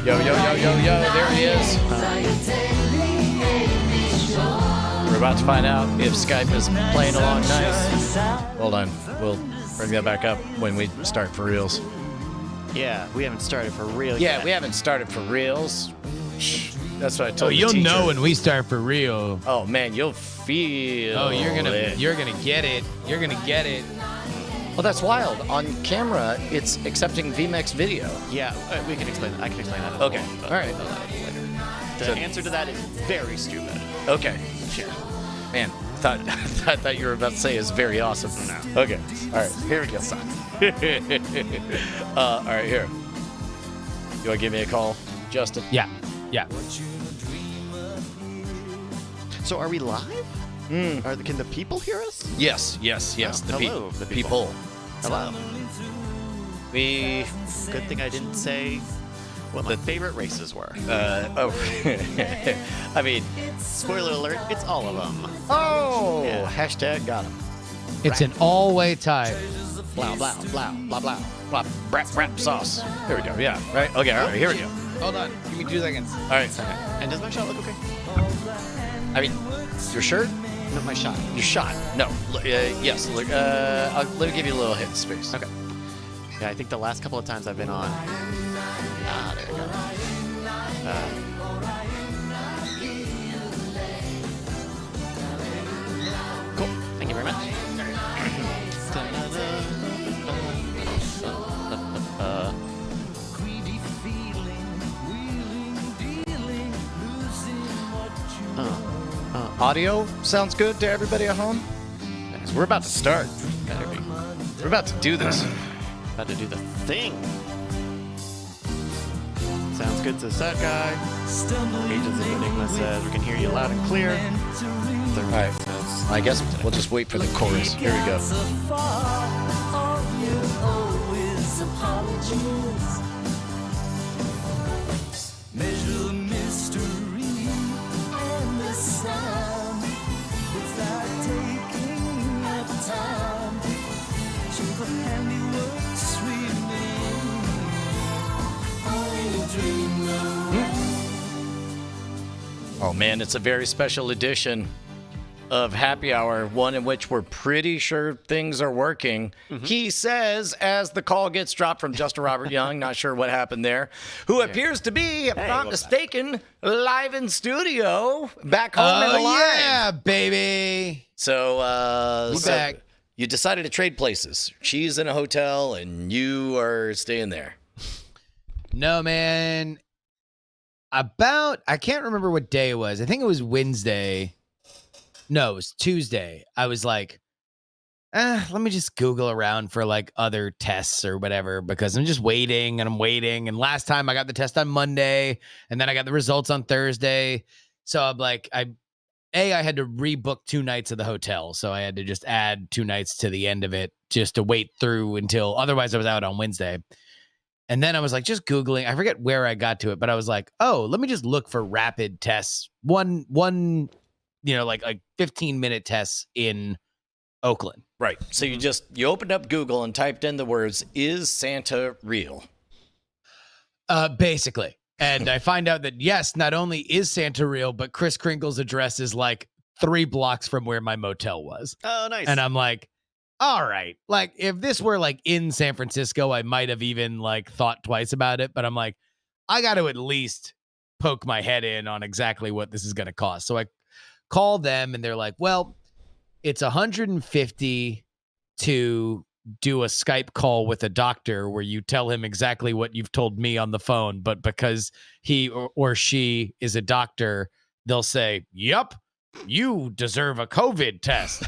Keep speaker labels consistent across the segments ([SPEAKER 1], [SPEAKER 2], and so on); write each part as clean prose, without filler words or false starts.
[SPEAKER 1] Yo, yo, yo, yo, yo, there he is. We're about to find out if Skype is playing along nice. Hold on. We'll bring that back up when we start for reals.
[SPEAKER 2] Yeah, we haven't started for real
[SPEAKER 1] Yeah,
[SPEAKER 2] yet.
[SPEAKER 1] we haven't started for reals. Shh. That's what I
[SPEAKER 3] Oh,
[SPEAKER 1] told the
[SPEAKER 3] you'll
[SPEAKER 1] teacher.
[SPEAKER 3] know when we start for real.
[SPEAKER 1] Oh man, you'll feel.
[SPEAKER 3] Oh, you're gonna
[SPEAKER 1] it.
[SPEAKER 3] get it. You're gonna get it.
[SPEAKER 1] Well, that's wild. On camera, it's accepting vMex video.
[SPEAKER 2] Yeah, we can explain that. I can explain that.
[SPEAKER 1] Okay. All right.
[SPEAKER 2] Later. The
[SPEAKER 1] So-
[SPEAKER 2] answer to that is very stupid.
[SPEAKER 1] Okay.
[SPEAKER 2] Sure.
[SPEAKER 1] Man, I thought you were about to say is very awesome.
[SPEAKER 2] No.
[SPEAKER 1] Okay. All right. Here we go. All right. Here. You want to give me a call, Justin?
[SPEAKER 3] Yeah.
[SPEAKER 2] So are we live? Can the people hear us?
[SPEAKER 1] Yes.
[SPEAKER 2] Oh,
[SPEAKER 1] The
[SPEAKER 2] hello, the
[SPEAKER 1] people.
[SPEAKER 2] Hello.
[SPEAKER 1] We.
[SPEAKER 2] Good thing I didn't say what my favorite races were.
[SPEAKER 1] I mean.
[SPEAKER 2] Spoiler alert, it's all of them.
[SPEAKER 1] Oh.
[SPEAKER 2] Yeah.
[SPEAKER 1] Hashtag got him.
[SPEAKER 3] It's an all-way tie.
[SPEAKER 2] Blah, blah, blah, blah, blah.
[SPEAKER 1] Blah, brap sauce. There we go. Yeah. Right. Okay. All right. Here we go.
[SPEAKER 3] Hold on. Give me 2 seconds.
[SPEAKER 1] All right.
[SPEAKER 2] And does my shot look okay?
[SPEAKER 1] I mean, your shirt.
[SPEAKER 2] No, my shot.
[SPEAKER 1] Your shot. No. Yes. Let me give you a little hit space.
[SPEAKER 2] Okay. Yeah, I think the last couple of times I've been on. There we go. Cool. Thank you very much.
[SPEAKER 1] Audio sounds good to everybody at home? 'Cause we're about to start.
[SPEAKER 2] Better be.
[SPEAKER 1] We're about to do this.
[SPEAKER 2] About to do the thing. Sounds good to the set guy. Agents of Enigma says we can hear you loud and clear.
[SPEAKER 1] All right. I guess we'll just wait for the chorus. Here we go. Oh man, it's a very special edition of Happy Hour, one in which we're pretty sure things are working. He says, as the call gets dropped from Justin Robert Young, not sure what happened there, who appears to be, if not
[SPEAKER 2] welcome
[SPEAKER 1] mistaken, live in studio, back home in the
[SPEAKER 3] Oh
[SPEAKER 1] line.
[SPEAKER 3] yeah, baby.
[SPEAKER 1] So,
[SPEAKER 3] We back.
[SPEAKER 1] you decided to trade places. She's in a hotel and you are staying there.
[SPEAKER 3] No, man. I can't remember what day it was. I think it was Wednesday. No, it was Tuesday. I was like, let me just Google around for like other tests or whatever because I'm just waiting and I'm waiting. And last time I got the test on Monday and then I got the results on Thursday. So I'm like, I had to rebook 2 nights of the hotel. So I had to just add 2 nights to the end of it just to wait through until otherwise I was out on Wednesday. And then I was like, just Googling. I forget where I got to it, but I was like, oh, let me just look for rapid tests. One, like 15-minute tests in Oakland.
[SPEAKER 1] Right. So you opened up Google and typed in the words, "Is Santa real?"
[SPEAKER 3] Basically. And I find out that, yes, not only is Santa real, but Kris Kringle's address is like 3 blocks from where my motel was.
[SPEAKER 2] Oh, nice.
[SPEAKER 3] And I'm like, all right. Like, if this were like in San Francisco, I might have even like thought twice about it. But I'm like, I got to at least poke my head in on exactly what this is going to cost. So I call them and they're like, well, it's $150 to do a Skype call with a doctor where you tell him exactly what you've told me on the phone. But because he or she is a doctor, they'll say, yep, you deserve a COVID test.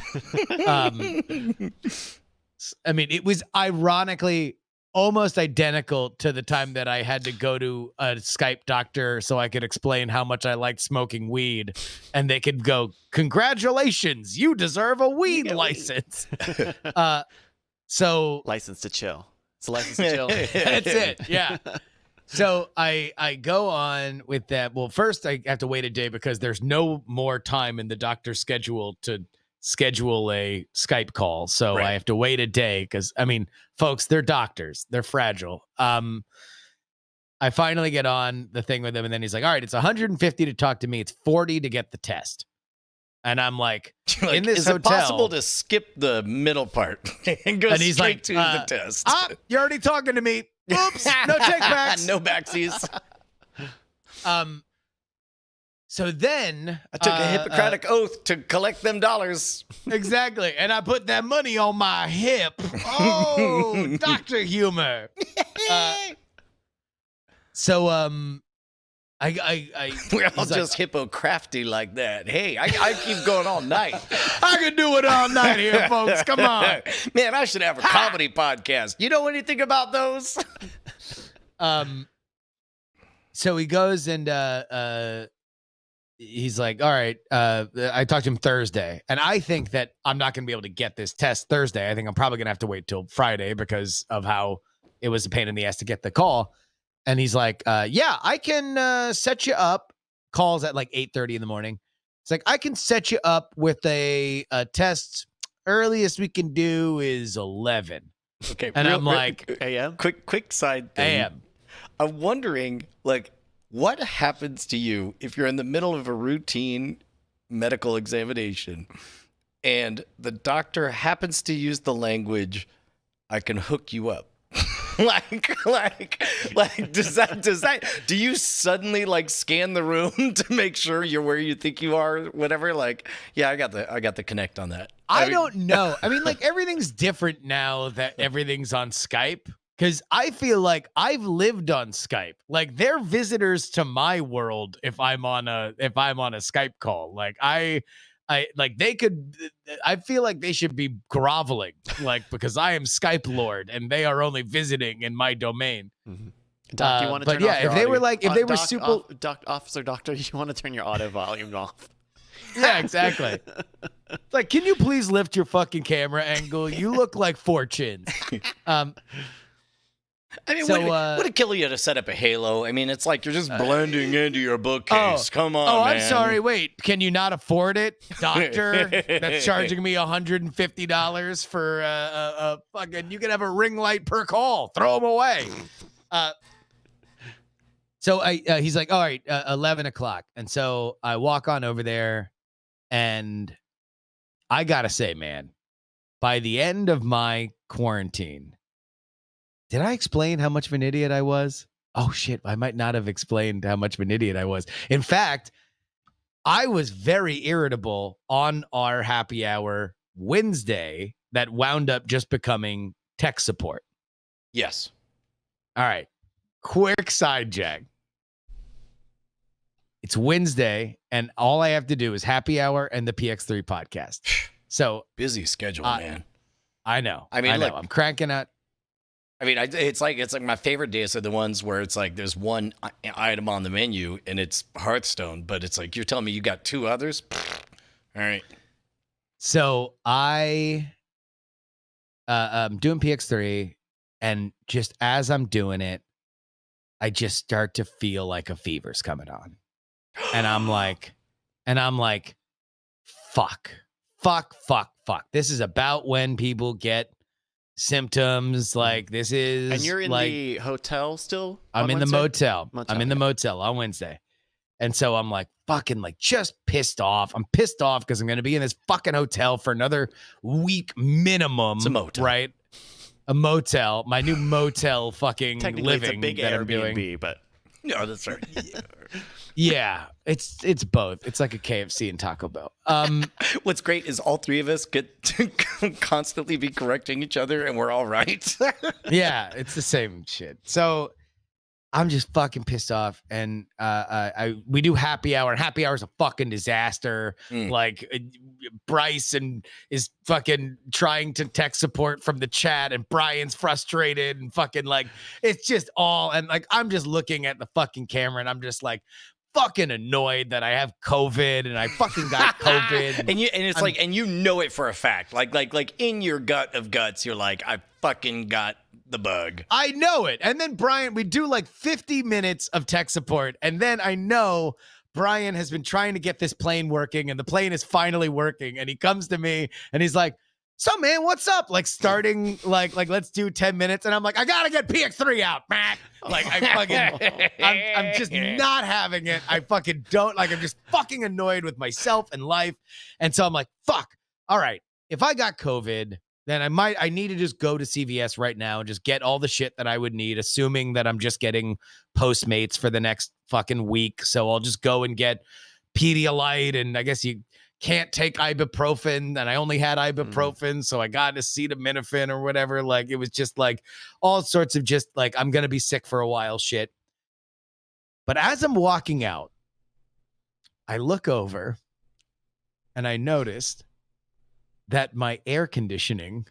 [SPEAKER 3] I mean, it was ironically almost identical to the time that I had to go to a Skype doctor so I could explain how much I liked smoking weed. And they could go, congratulations, you deserve a weed license. So
[SPEAKER 2] License to chill. It's a license to chill.
[SPEAKER 3] that's it. Yeah. So I go on with that. Well, first I have to wait a day because there's no more time in the doctor's schedule to schedule a Skype call. So
[SPEAKER 1] Right.
[SPEAKER 3] I have to wait a day because, I mean, folks, they're doctors. They're fragile. I finally get on the thing with him, and then he's like, all right, it's $150 to talk to me. It's $40 to get the test. And I'm like, in this
[SPEAKER 1] is
[SPEAKER 3] hotel.
[SPEAKER 1] it possible to skip the middle part and go
[SPEAKER 3] And he's
[SPEAKER 1] straight
[SPEAKER 3] like,
[SPEAKER 1] to the test?
[SPEAKER 3] You're already talking to me. Oops, no takebacks.
[SPEAKER 1] No backsies.
[SPEAKER 3] So then
[SPEAKER 1] I took a Hippocratic oath to collect them dollars.
[SPEAKER 3] exactly, and I put that money on my hip. Oh, Dr. Humor. So
[SPEAKER 1] We're all
[SPEAKER 3] he's like,
[SPEAKER 1] just hippocrafty like that. Hey, I keep going all night.
[SPEAKER 3] I can do it all night here, folks. Come on.
[SPEAKER 1] Man, I should have a comedy podcast. You know anything about those?
[SPEAKER 3] So he goes and he's like, all right, I talked to him Thursday, and I think that I'm not going to be able to get this test Thursday. I think I'm probably going to have to wait till Friday because of how it was a pain in the ass to get the call. And he's like, yeah, I can set you up. Calls at like 8:30 in the morning. It's like, I can set you up with a test. Earliest we can do is 11.
[SPEAKER 1] Okay.
[SPEAKER 3] And I'm like,
[SPEAKER 2] AM?
[SPEAKER 1] quick side thing.
[SPEAKER 3] AM.
[SPEAKER 1] I'm wondering, like, what happens to you if you're in the middle of a routine medical examination and the doctor happens to use the language, I can hook you up? like does that do you suddenly like scan the room to make sure you're where you think you are, whatever? Like, yeah, I got the connect on that.
[SPEAKER 3] I
[SPEAKER 1] mean,
[SPEAKER 3] don't know. I mean, like, everything's different now that everything's on Skype. Because I feel like I've lived on Skype. Like, they're visitors to my world if I'm on a Skype call. Like, I like they could. I feel like they should be groveling, like, because I am Skype Lord and they are only visiting in my domain.
[SPEAKER 2] Mm-hmm. Doc, you want to
[SPEAKER 3] but
[SPEAKER 2] turn
[SPEAKER 3] yeah,
[SPEAKER 2] off your
[SPEAKER 3] if they
[SPEAKER 2] audio?
[SPEAKER 3] were like, if they were super,
[SPEAKER 2] Officer Doctor, you want to turn your audio volume off?
[SPEAKER 3] yeah, exactly. It's like, can you please lift your fucking camera angle? You look like 4 chins.
[SPEAKER 1] I mean,
[SPEAKER 3] So,
[SPEAKER 1] would it kill you to set up a halo? I mean, it's like you're just blending into your bookcase. Come on,
[SPEAKER 3] Oh,
[SPEAKER 1] man.
[SPEAKER 3] I'm sorry. Wait, can you not afford it, doctor? That's charging me $150 for a fucking. You can have a ring light per call. Throw them away. So he's like, all right, 11 o'clock, and so I walk on over there, and I gotta say, man, by the end of my quarantine. Did I explain how much of an idiot I was? Oh, shit. I might not have explained how much of an idiot I was. In fact, I was very irritable on our happy hour Wednesday that wound up just becoming tech support.
[SPEAKER 1] Yes.
[SPEAKER 3] All right. Quick side jag. It's Wednesday, and all I have to do is happy hour and the PX3 podcast. So
[SPEAKER 1] Busy schedule, man.
[SPEAKER 3] I know.
[SPEAKER 1] I mean, look,
[SPEAKER 3] I'm cranking out.
[SPEAKER 1] I mean, it's like my favorite days are the ones where it's like there's one item on the menu and it's Hearthstone, but it's like you're telling me you got 2 others. All right.
[SPEAKER 3] So I'm doing PX3, and just as I'm doing it, I just start to feel like a fever's coming on, and I'm like, fuck. This is about when people get symptoms. Like, this is,
[SPEAKER 2] and you're in
[SPEAKER 3] like,
[SPEAKER 2] the hotel still?
[SPEAKER 3] I'm in
[SPEAKER 2] Wednesday?
[SPEAKER 3] the motel. I'm in the
[SPEAKER 2] yeah.
[SPEAKER 3] motel on Wednesday. And so I'm like fucking like just pissed off. I'm pissed off because I'm going to be in this fucking hotel for another week minimum.
[SPEAKER 1] It's a motel.
[SPEAKER 3] Right? A motel. My new motel fucking
[SPEAKER 2] Technically,
[SPEAKER 3] living
[SPEAKER 2] it's a big
[SPEAKER 3] that I'm doing.
[SPEAKER 2] Airbnb, but
[SPEAKER 1] No, that's right.
[SPEAKER 3] Yeah. It's both. It's like a KFC and Taco Bell.
[SPEAKER 1] What's great is all 3 of us get to constantly be correcting each other, and we're all right.
[SPEAKER 3] Yeah, it's the same shit. So I'm just fucking pissed off, and we do happy hour, and happy hour is a fucking disaster. Like, Bryce is fucking trying to tech support from the chat, and Brian's frustrated, and fucking like it's just all, and like I'm just looking at the fucking camera, and I'm just like fucking annoyed that I have COVID, and I fucking got COVID,
[SPEAKER 1] and you know it for a fact, like in your gut of guts, you're like, I fucking got the bug.
[SPEAKER 3] I know it. And then Brian, we do like 50 minutes of tech support. And then I know Brian has been trying to get this plane working, and the plane is finally working. And he comes to me and he's like, so man, what's up? Like starting like let's do 10 minutes. And I'm like, I gotta get PX3 out, Mac. Like I'm just not having it. I fucking don't like, I'm just fucking annoyed with myself and life. And so I'm like, fuck. All right. If I got COVID, then I need to just go to CVS right now and just get all the shit that I would need, assuming that I'm just getting Postmates for the next fucking week. So I'll just go and get Pedialyte, and I guess you can't take ibuprofen, and I only had ibuprofen, so I got acetaminophen or whatever. Like, it was just like all sorts of just like, I'm gonna be sick for a while shit. But as I'm walking out, I look over and I noticed that my air conditioning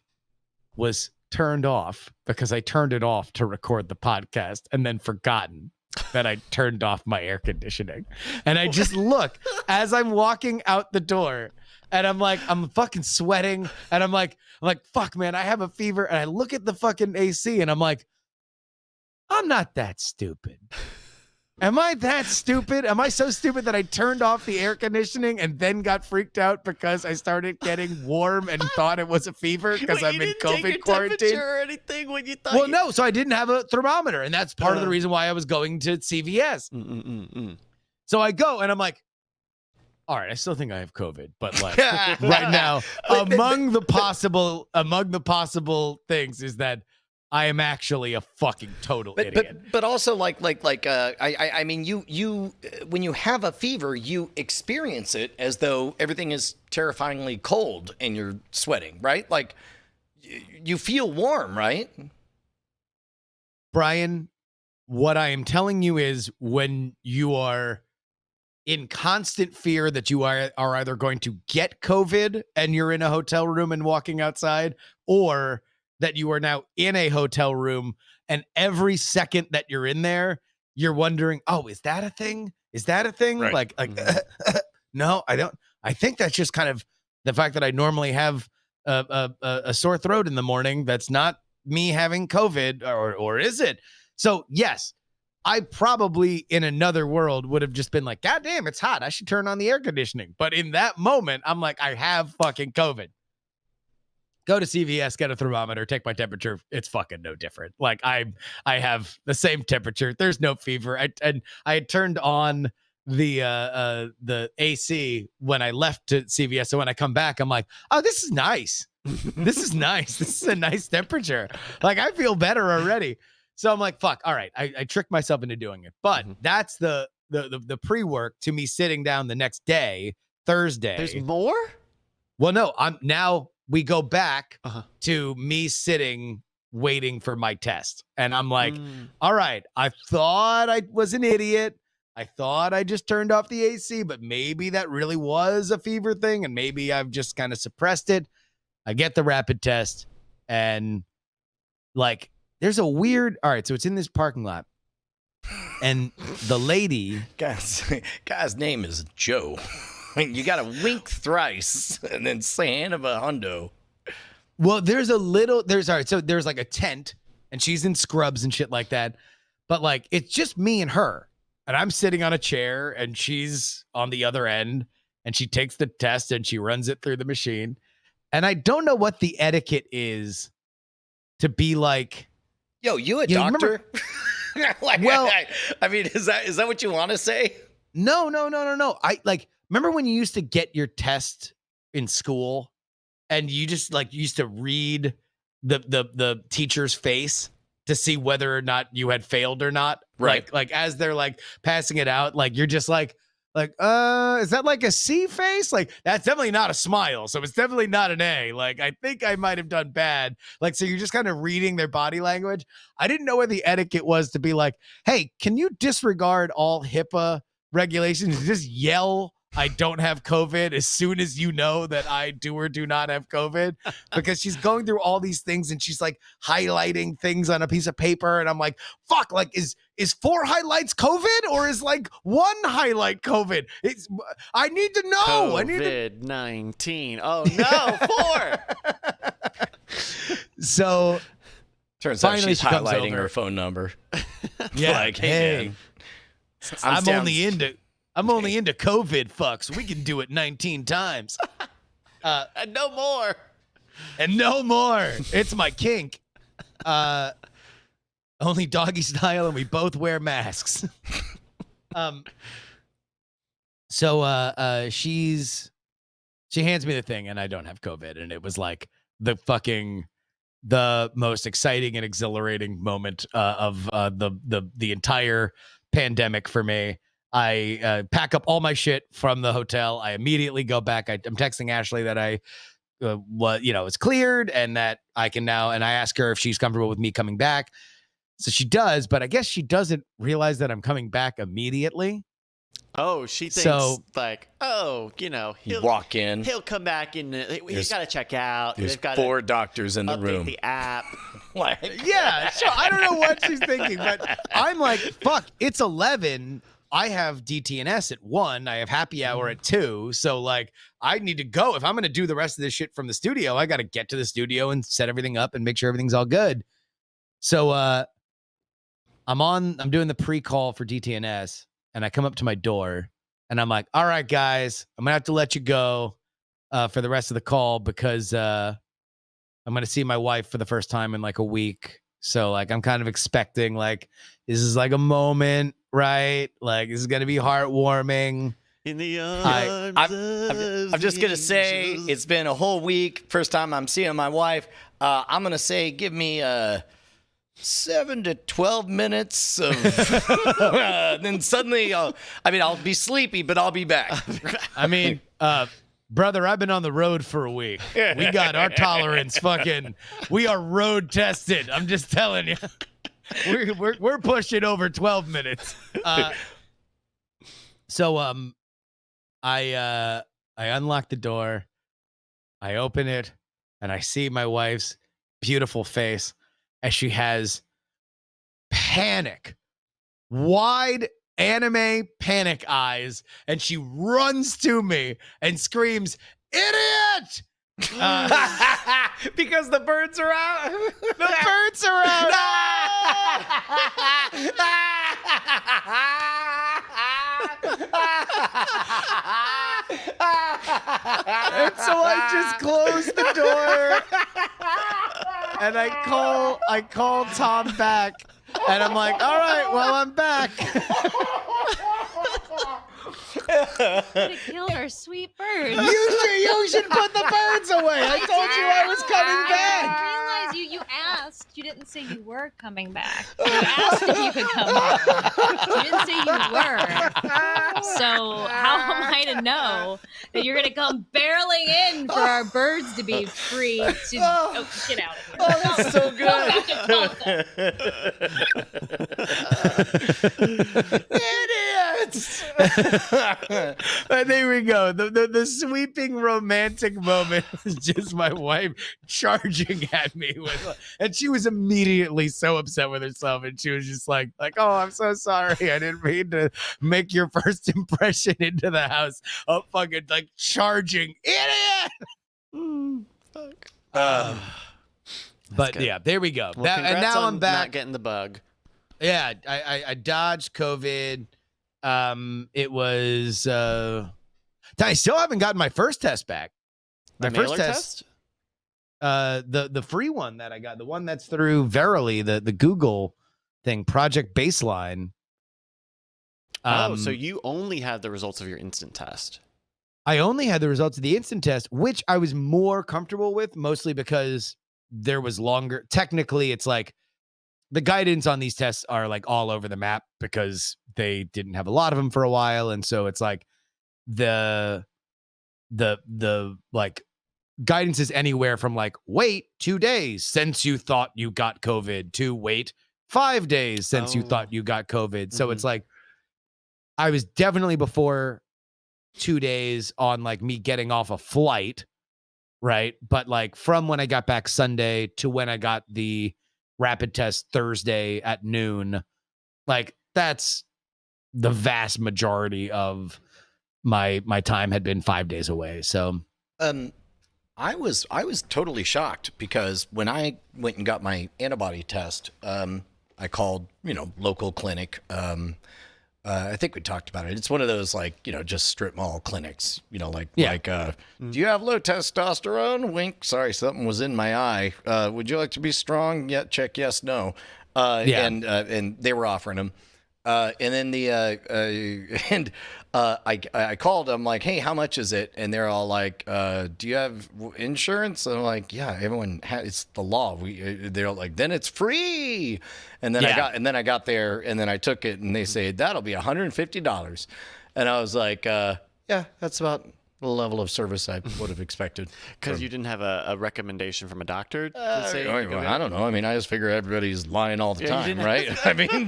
[SPEAKER 3] was turned off because I turned it off to record the podcast and then forgotten that I turned off my air conditioning. And I just look as I'm walking out the door, and I'm like, I'm fucking sweating, and I'm like, fuck, man, I have a fever. And I look at the fucking AC, and I'm like, I'm not that stupid. Am I that stupid? Am I so stupid that I turned off the air conditioning and then got freaked out because I started getting warm and thought it was a fever because I'm in COVID quarantine?
[SPEAKER 2] Or anything when you thought?
[SPEAKER 3] Well, no. So I didn't have a thermometer, and that's part of the reason why I was going to CVS. So I go, and I'm like, all right, I still think I have COVID, but like right now, among the possible things is that I am actually a fucking total idiot.
[SPEAKER 1] But also I mean, you when you have a fever, you experience it as though everything is terrifyingly cold and you're sweating, right? Like you feel warm, right?
[SPEAKER 3] Brian, what I am telling you is when you are in constant fear that you are either going to get COVID and you're in a hotel room and walking outside, or that you are now in a hotel room, and every second that you're in there, you're wondering, oh, is that a thing? Is that a thing?
[SPEAKER 1] Right.
[SPEAKER 3] Like, no, I don't. I think that's just kind of the fact that I normally have a sore throat in the morning. That's not me having COVID, or is it? So yes, I probably in another world would have just been like, God damn, it's hot. I should turn on the air conditioning. But in that moment, I'm like, I have fucking COVID. Go to CVS, get a thermometer, take my temperature. It's fucking no different. Like I have the same temperature. There's no fever. I had turned on the AC when I left to CVS. So when I come back, I'm like, oh, this is nice. This is nice. This is a nice temperature. Like I feel better already. So I'm like, fuck. All right. I tricked myself into doing it. But that's the pre-work to me sitting down the next day, Thursday.
[SPEAKER 2] There's more?
[SPEAKER 3] Well, no, we go back to me sitting waiting for my test. And I'm like, all right, I thought I was an idiot. I thought I just turned off the AC, but maybe that really was a fever thing, and maybe I've just kind of suppressed it. I get the rapid test, and like there's a weird, all right, so it's in this parking lot. And the lady,
[SPEAKER 1] guy's name is Joe. You got to wink thrice and then say of a hundo.
[SPEAKER 3] Well, there's all right. So there's like a tent, and she's in scrubs and shit like that. But like, it's just me and her, and I'm sitting on a chair, and she's on the other end, and she takes the test and she runs it through the machine. And I don't know what the etiquette is to be like,
[SPEAKER 1] yo, you a doctor? Like,
[SPEAKER 3] well,
[SPEAKER 1] I mean, is that what you want to say?
[SPEAKER 3] No. I like, remember when you used to get your test in school and you just like used to read the teacher's face to see whether or not you had failed or not?
[SPEAKER 1] Right.
[SPEAKER 3] Like as they're like passing it out, like you're just like, is that like a C face? Like that's definitely not a smile. So it's definitely not an A. Like I think I might have done bad. Like, so you're just kind of reading their body language. I didn't know what the etiquette was to be like, hey, can you disregard all HIPAA regulations and just yell, I don't have COVID as soon as you know that I do or do not have COVID? Because she's going through all these things and she's like highlighting things on a piece of paper. And I'm like, fuck, like is 4 highlights COVID or is like 1 highlight COVID? I need to know.
[SPEAKER 2] COVID-19. Oh no, 4.
[SPEAKER 3] So
[SPEAKER 1] turns out
[SPEAKER 3] finally
[SPEAKER 1] she's
[SPEAKER 3] she comes
[SPEAKER 1] highlighting
[SPEAKER 3] over.
[SPEAKER 1] her phone number.
[SPEAKER 3] Yeah.
[SPEAKER 1] Like, hey man.
[SPEAKER 3] I'm only into COVID fucks. We can do it 19 times.
[SPEAKER 2] No more.
[SPEAKER 3] and no more. It's my kink. Only doggy style, and we both wear masks. So she hands me the thing, and I don't have COVID, and it was like the most exciting and exhilarating moment of the entire pandemic for me. I pack up all my shit from the hotel. I immediately go back. I'm texting Ashley that I it's cleared and that I can now, and I ask her if she's comfortable with me coming back. So she does, but I guess she doesn't realize that I'm coming back immediately.
[SPEAKER 2] Oh, she thinks
[SPEAKER 3] So-
[SPEAKER 2] he'll
[SPEAKER 1] Walk in.
[SPEAKER 2] He'll come back and he's got to check out.
[SPEAKER 1] There's
[SPEAKER 2] They've got
[SPEAKER 1] 4 doctors in the
[SPEAKER 2] update
[SPEAKER 1] room.
[SPEAKER 2] the app.
[SPEAKER 3] Yeah, sure. I don't know what she's thinking, but I'm like, fuck, it's 11. I have DTNS at 1. I have happy hour at 2. So like I need to go. If I'm going to do the rest of this shit from the studio, I got to get to the studio and set everything up and make sure everything's all good. So I'm doing the pre-call for DTNS, and I come up to my door and I'm like, all right, guys, I'm going to have to let you go for the rest of the call because I'm going to see my wife for the first time in like a week. So like I'm kind of expecting like this is like a moment, right? Like this is going to be heartwarming.
[SPEAKER 2] In the arms
[SPEAKER 1] I'm just going to say it's been a whole week. First time I'm seeing my wife. I'm going to say give me 7 to 12 minutes of then suddenly I'll be sleepy, but I'll be back.
[SPEAKER 3] I mean, brother, I've been on the road for a week. We got our tolerance we are road tested. I'm just telling you. We're pushing over 12 minutes. So I unlock the door, I open it, and I see my wife's beautiful face as she has wide anime panic eyes, and she runs to me and screams, "Idiot!"
[SPEAKER 1] Because the birds are out.
[SPEAKER 3] The birds are out. And so I just close the door and I call Tom back, and I'm like, all right, well, I'm back.
[SPEAKER 4] Could have killed our sweet bird.
[SPEAKER 3] You should put the birds away. I told you I was coming back.
[SPEAKER 4] I realized you asked. You didn't say you were coming back. You asked if you could come back. You didn't say you were. So how am I to know that you're going to come barreling in for our birds to be free to get out of here?
[SPEAKER 1] Oh, that's so good. Idiots.
[SPEAKER 3] There we go. The sweeping romantic moment was just my wife charging at me and she was immediately so upset with herself, and she was just like, oh, I'm so sorry. I didn't mean to make your first impression into the house of fucking like charging idiot. But
[SPEAKER 2] good.
[SPEAKER 3] yeah, there we go.
[SPEAKER 2] Well,
[SPEAKER 3] and
[SPEAKER 2] congrats
[SPEAKER 3] now
[SPEAKER 2] on
[SPEAKER 3] I'm back.
[SPEAKER 2] not getting the bug.
[SPEAKER 3] Yeah, I dodged COVID. It was I still haven't gotten my first test back. My
[SPEAKER 2] The
[SPEAKER 3] first
[SPEAKER 2] mailer
[SPEAKER 3] test, the free one that I got, the one that's through Verily, the Google thing, Project Baseline.
[SPEAKER 2] So you only had the results of your instant test.
[SPEAKER 3] I only had the results of the instant test, which I was more comfortable with, mostly because there was longer. Technically, it's like the guidance on these tests are like all over the map because they didn't have a lot of them for a while. And so it's like the like guidance is anywhere from like, wait 2 days since you thought you got COVID to wait 5 days since you thought you got COVID. So it's like, I was definitely before 2 days on like me getting off a flight, right? But like from when I got back Sunday to when I got the rapid test Thursday at noon, like that's the vast majority of my time had been 5 days away. So
[SPEAKER 1] I was totally shocked because when I went and got my antibody test, I called, local clinic, I think we talked about it. It's one of those like, just strip mall clinics,
[SPEAKER 3] Yeah.
[SPEAKER 1] do you have low testosterone? Wink. Sorry, something was in my eye. Would you like to be strong? Yeah. Check. Yes. No.
[SPEAKER 3] Yeah.
[SPEAKER 1] And they were offering them. And then I called them like, hey, how much is it? And they're all like, do you have insurance? And I'm like, yeah, everyone it's the law. They're like, then it's free. And then I got there and then I took it and they say, that'll be $150. And I was like, yeah, that's about the level of service I would have expected.
[SPEAKER 2] Because you didn't have a recommendation from a doctor to say.
[SPEAKER 1] I don't know. I mean, I just figure everybody's lying all the
[SPEAKER 2] Yeah, you
[SPEAKER 1] time,
[SPEAKER 2] didn't
[SPEAKER 1] right? I mean,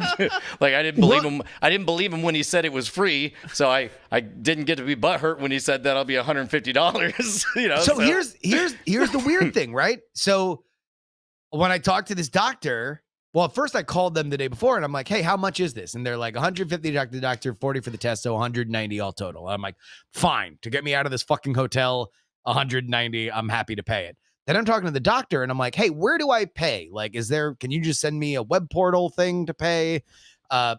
[SPEAKER 1] like I didn't believe him. I didn't believe him when he said it was free, so I didn't get to be butthurt when he said that'll be $150.
[SPEAKER 3] So here's the weird thing, right? So when I talked to this doctor, well, at first I called them the day before and I'm like, hey, how much is this? And they're like, 150 to the doctor, 40 for the test, so 190 all total. I'm like, fine, to get me out of this fucking hotel, 190, I'm happy to pay it. Then I'm talking to the doctor and I'm like, hey, where do I pay? Like, can you just send me a web portal thing to pay?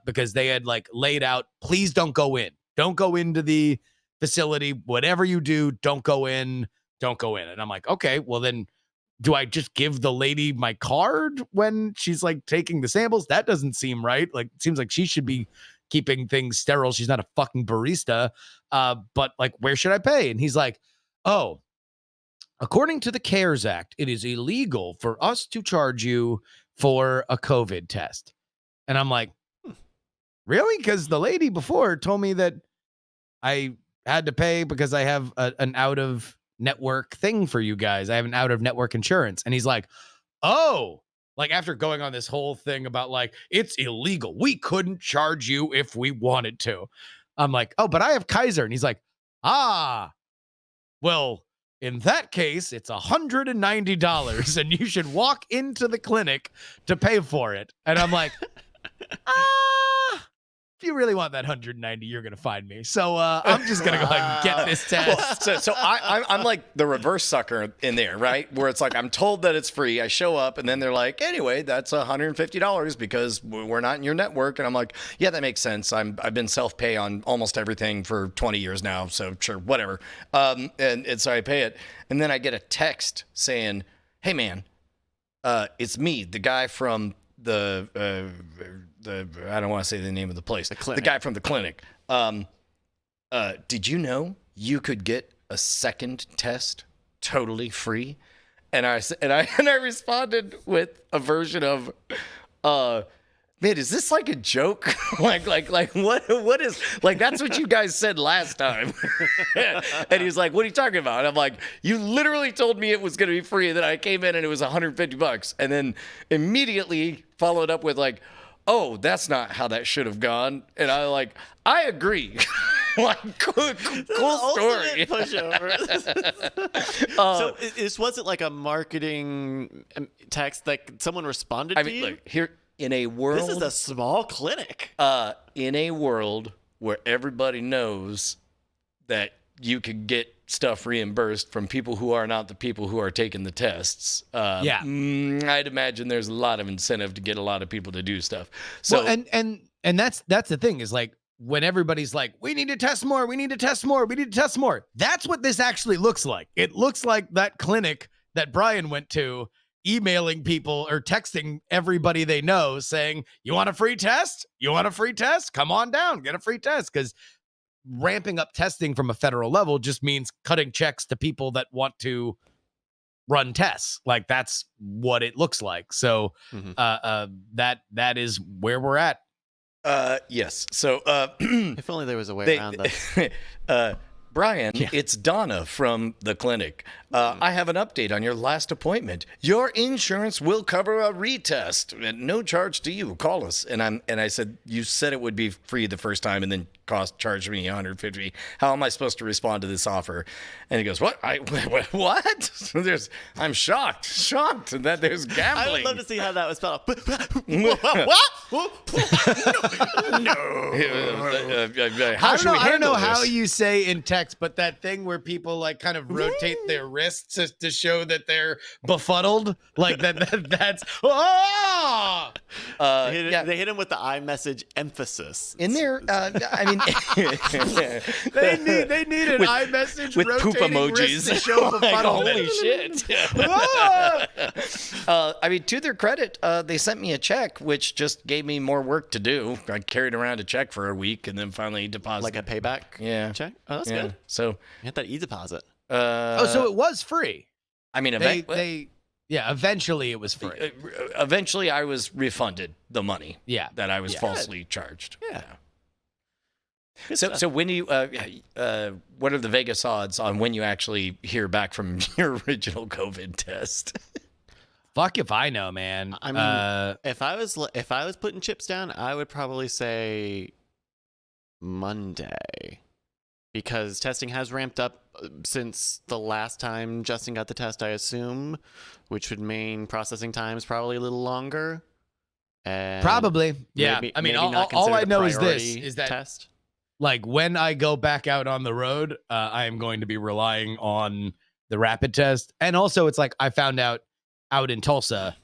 [SPEAKER 3] Because they had like laid out, please don't go in. Don't go into the facility. Whatever you do, don't go in. And I'm like, okay, well then, do I just give the lady my card when she's like taking the samples? That doesn't seem right. Like, it seems like she should be keeping things sterile. She's not a fucking barista. But like, where should I pay? And he's like, oh, according to the CARES Act, it is illegal for us to charge you for a COVID test. And I'm like, really? Because the lady before told me that I had to pay because I have an out of network thing for you guys. I have an out of network insurance. And he's like, oh, like after going on this whole thing about like, it's illegal. We couldn't charge you if we wanted to. I'm like, oh, but I have Kaiser. And he's like, well, in that case, it's $190 and you should walk into the clinic to pay for it. And I'm like, if you really want that 190, you're going to find me. So I'm just going to go ahead and get this test.
[SPEAKER 1] So I'm like the reverse sucker in there, right? Where it's like, I'm told that it's free. I show up and then they're like, anyway, that's $150 because we're not in your network. And I'm like, yeah, that makes sense. I've been self-pay on almost everything for 20 years now. So sure, whatever. And so I pay it. And then I get a text saying, hey man, it's me, the guy from the I don't want to say the name of the place. The guy from the clinic. Did you know you could get a second test totally free? And I responded with a version of, man, is this like a joke? like what is, like, that's what you guys said last time. And he's like, what are you talking about? And I'm like, you literally told me it was going to be free. And then I came in and it was $150. And then immediately followed up with like, oh, that's not how that should have gone. And I agree. Like, cool story.
[SPEAKER 2] Pushover. So this wasn't like a marketing text that someone responded to you?
[SPEAKER 1] Look, here in a world.
[SPEAKER 2] This is a small clinic.
[SPEAKER 1] In a world where everybody knows that you could get stuff reimbursed from people who are not the people who are taking the tests. I'd imagine there's a lot of incentive to get a lot of people to do stuff. So
[SPEAKER 3] well, and that's the thing is like when everybody's like, we need to test more, we need to test more, we need to test more. That's what this actually looks like. It looks like that clinic that Brian went to, emailing people or texting everybody they know saying, you want a free test? You want a free test? Come on down, get a free test. Because ramping up testing from a federal level just means cutting checks to people that want to run tests. Like that's what it looks like. So that is where we're at.
[SPEAKER 1] Yes. So
[SPEAKER 2] if only there was a way around this.
[SPEAKER 1] Brian, it's Donna from the clinic. I have an update on your last appointment. Your insurance will cover a retest at no charge to you. Call us. And I said, you said it would be free the first time and then charge me $150. How am I supposed to respond to this offer? And he goes, what? What? I'm shocked that there's gambling.
[SPEAKER 2] I would love to see how that was spelled.
[SPEAKER 1] What? No.
[SPEAKER 3] I don't know how you say in Texas context, but that thing where people like kind of rotate their wrists to show that they're befuddled, like that's oh!
[SPEAKER 2] They hit him with the iMessage emphasis.
[SPEAKER 1] In there, I mean,
[SPEAKER 3] they need an iMessage
[SPEAKER 1] with poop
[SPEAKER 3] rotating wrist
[SPEAKER 1] emojis
[SPEAKER 3] to show
[SPEAKER 1] Like,
[SPEAKER 3] befuddlement.
[SPEAKER 1] holy shit!
[SPEAKER 3] Ah!
[SPEAKER 1] I mean, to their credit, they sent me a check, which just gave me more work to do. I carried around a check for a week and then finally deposited.
[SPEAKER 2] Like a payback check? Oh, that's good.
[SPEAKER 1] So,
[SPEAKER 2] You hit that e-deposit.
[SPEAKER 3] So it was free.
[SPEAKER 1] I mean,
[SPEAKER 3] Eventually it was free.
[SPEAKER 1] eventually I was refunded the money that I was
[SPEAKER 3] Yeah.
[SPEAKER 1] falsely charged.
[SPEAKER 2] Yeah.
[SPEAKER 1] So when you, what are the Vegas odds on when you actually hear back from your original COVID test?
[SPEAKER 3] Fuck if I know, man.
[SPEAKER 2] I mean, if I was putting chips down, I would probably say Monday, because testing has ramped up since the last time Justin got the test, I assume, which would mean processing time is probably a little longer. And
[SPEAKER 3] probably. Yeah.
[SPEAKER 2] maybe-
[SPEAKER 3] I mean,
[SPEAKER 2] maybe not
[SPEAKER 3] all
[SPEAKER 2] consider
[SPEAKER 3] I
[SPEAKER 2] the
[SPEAKER 3] know is this,
[SPEAKER 2] priority
[SPEAKER 3] is that
[SPEAKER 2] test.
[SPEAKER 3] like when I go back out on the road, I am going to be relying on the rapid test. And also it's like I found out in Tulsa,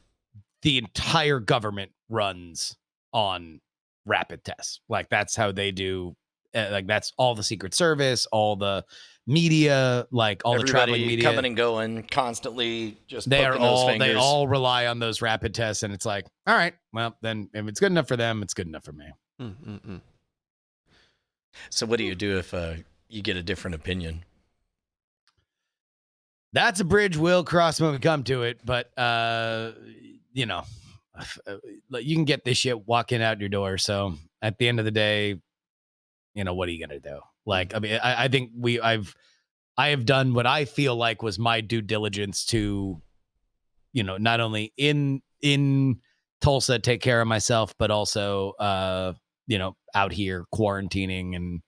[SPEAKER 3] the entire government runs on rapid tests. Like that's how they do. Like that's all the Secret Service, all the media, like all the traveling media
[SPEAKER 1] coming and going constantly. Just
[SPEAKER 3] they
[SPEAKER 1] poking those fingers.
[SPEAKER 3] they all rely on those rapid tests, and it's like, all right, well then if it's good enough for them, it's good enough for me.
[SPEAKER 1] So what do you do if you get a different opinion?
[SPEAKER 3] That's a bridge we'll cross when we come to it, but you know, you can get this shit walking out your door. So at the end of the day, you know, what are you gonna do? Like, I mean, I think I have done what I feel like was my due diligence to, you know, not only in Tulsa take care of myself, but also you know, out here quarantining and,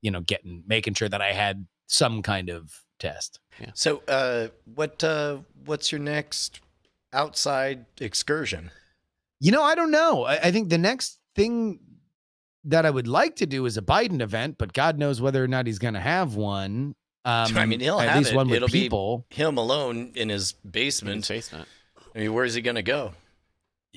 [SPEAKER 3] you know, making sure that I had some kind of test.
[SPEAKER 2] Yeah.
[SPEAKER 1] So what's your next outside excursion?
[SPEAKER 3] You know, I don't know. I think the next thing that I would like to do is a Biden event, but God knows whether or not he's going to have one.
[SPEAKER 1] I mean, he'll
[SPEAKER 3] at
[SPEAKER 1] have
[SPEAKER 3] least
[SPEAKER 1] it.
[SPEAKER 3] one with
[SPEAKER 1] It'll
[SPEAKER 3] people.
[SPEAKER 1] be him alone in his basement. I mean, where's he going to go?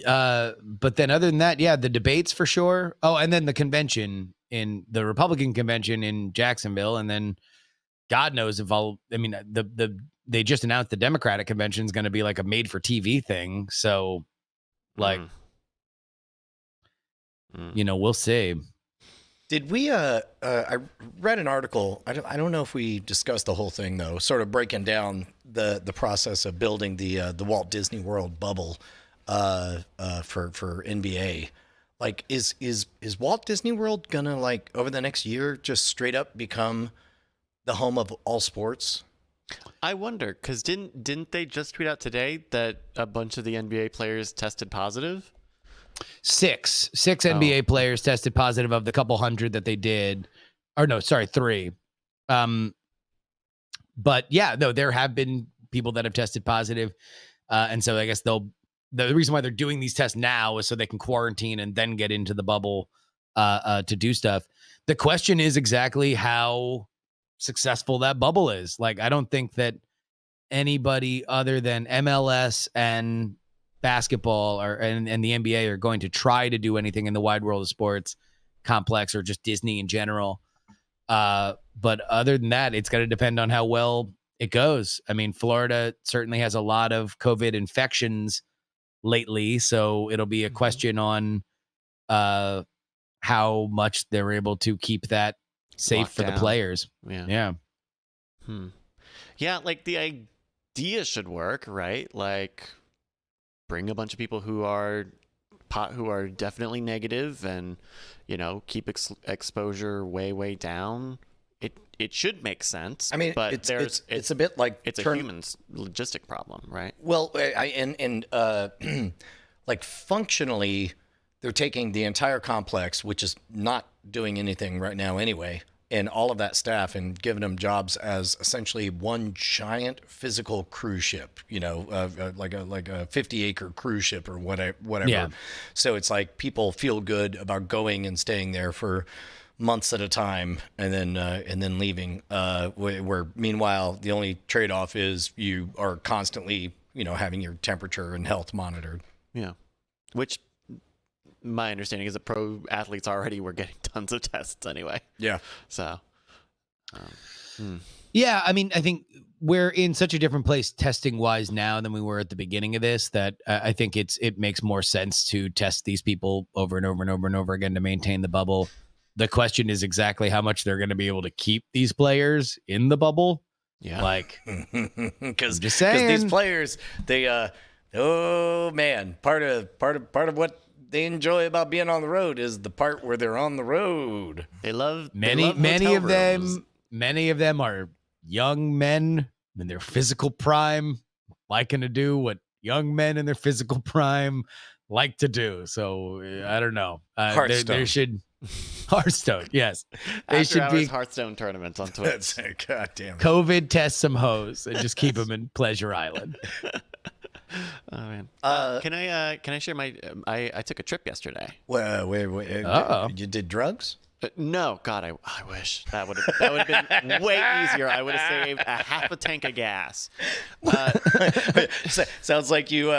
[SPEAKER 3] But then other than that, yeah, the debates for sure. Oh, and then the convention in the Republican convention in Jacksonville. And then God knows if they just announced the Democratic convention is going to be like a made for TV thing. So like, you know, we'll see.
[SPEAKER 1] Did we, I read an article. I don't know if we discussed the whole thing though, sort of breaking down the process of building the Walt Disney World bubble, for NBA. Like, is Walt Disney World gonna, like, over the next year just straight up become the home of all sports?
[SPEAKER 2] I wonder, because didn't they just tweet out today that a bunch of the NBA players tested positive?
[SPEAKER 3] Six NBA players tested positive of the couple hundred that they did. Or no, sorry, 3. But yeah, no, there have been people that have tested positive. And so I guess the reason why they're doing these tests now is so they can quarantine and then get into the bubble to do stuff. The question is exactly how successful that bubble is. Like, I don't think that anybody other than MLS and basketball and the NBA are going to try to do anything in the wide world of sports complex or just Disney in general. But other than that, it's going to depend on how well it goes. I mean, Florida certainly has a lot of COVID infections lately, so it'll be a question on how much they're able to keep that safe for the players. Yeah.
[SPEAKER 2] Yeah, like the idea should work, right? Like, bring a bunch of people who are definitely negative and, you know, keep exposure way down. It should make sense.
[SPEAKER 1] I mean,
[SPEAKER 2] but
[SPEAKER 1] it's a bit like
[SPEAKER 2] it's a human logistic problem, right?
[SPEAKER 1] Well, like functionally, they're taking the entire complex, which is not doing anything right now anyway, and all of that staff and giving them jobs as essentially one giant physical cruise ship, you know, like a 50-acre cruise ship or whatever.
[SPEAKER 3] Yeah.
[SPEAKER 1] So it's like people feel good about going and staying there for months at a time and then leaving. Where meanwhile the only trade-off is you are constantly, having your temperature and health monitored.
[SPEAKER 2] Yeah. Which my understanding is that pro athletes already were getting tons of tests anyway.
[SPEAKER 1] Yeah.
[SPEAKER 2] So.
[SPEAKER 3] Yeah, I mean, I think we're in such a different place testing wise now than we were at the beginning of this that I think it makes more sense to test these people over and over and over and over again to maintain the bubble. The question is exactly how much they're going to be able to keep these players in the bubble.
[SPEAKER 2] Yeah.
[SPEAKER 3] Like,
[SPEAKER 1] Because
[SPEAKER 3] just saying.
[SPEAKER 1] these players, they oh man, part of what they enjoy about being on the road is the part where they're on the road.
[SPEAKER 2] They love
[SPEAKER 3] many
[SPEAKER 2] hotel
[SPEAKER 3] of
[SPEAKER 2] rooms.
[SPEAKER 3] them are young men in their physical prime, liking to do what young men in their physical prime like to do. So I don't know.
[SPEAKER 1] Hearthstone.
[SPEAKER 3] There should Hearthstone. Yes, they
[SPEAKER 2] After
[SPEAKER 3] should
[SPEAKER 2] hours
[SPEAKER 3] be
[SPEAKER 2] Hearthstone tournaments on Twitch.
[SPEAKER 1] That's God damn it.
[SPEAKER 3] COVID test some hoes and just keep them in Pleasure Island.
[SPEAKER 2] Oh man.
[SPEAKER 1] Uh,
[SPEAKER 2] can I share my? I took a trip yesterday.
[SPEAKER 1] Wait,
[SPEAKER 3] Uh-oh.
[SPEAKER 1] you did drugs?
[SPEAKER 2] No, God, I wish that would have been way easier. I would have saved a half a tank of gas.
[SPEAKER 1] Sounds like you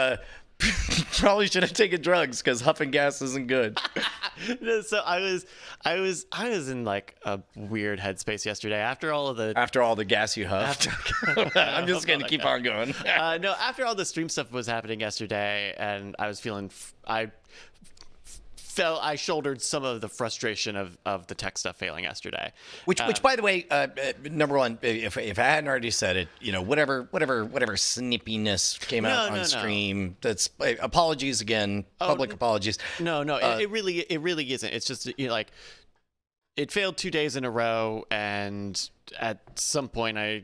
[SPEAKER 1] probably should have taken drugs because huffing gas isn't good.
[SPEAKER 2] No, so I was in like a weird headspace yesterday after all of the.
[SPEAKER 1] After all the gas you huffed. I'm just going to keep on going.
[SPEAKER 2] No, after all the stream stuff was happening yesterday, and I was feeling, I shouldered some of the frustration of the tech stuff failing yesterday.
[SPEAKER 1] Which, by the way, number one, if I hadn't already said it, whatever snippiness came out on stream, that's apologies again, public apologies.
[SPEAKER 2] No, it really isn't. It's just like it failed 2 days in a row, and at some point I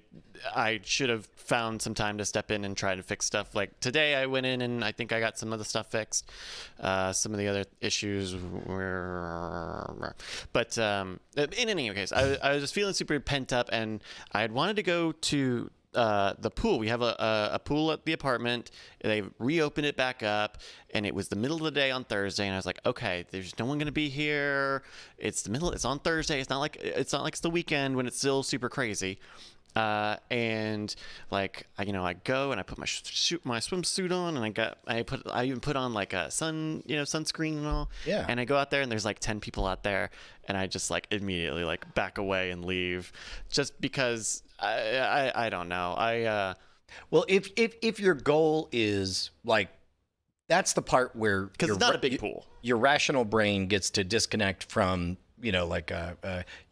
[SPEAKER 2] should have found some time to step in and try to fix stuff. Like today I went in and I think I got some of the stuff fixed. Some of the other issues were, but in any case, I was just feeling super pent up, and I had wanted to go to the pool. We have a pool at the apartment. They reopened it back up, and it was the middle of the day on Thursday. And I was like, okay, there's no one going to be here. It's on Thursday. It's not like it's the weekend when it's still super crazy. And like I go and I put my swimsuit on, and I even put on like a sunscreen and all.
[SPEAKER 1] Yeah.
[SPEAKER 2] And I go out there and there's like 10 people out there, and I just like immediately like back away and leave, just because I don't know.
[SPEAKER 1] Well, if your goal is like, that's the part where
[SPEAKER 2] because it's not a big pool.
[SPEAKER 1] Your rational brain gets to disconnect from.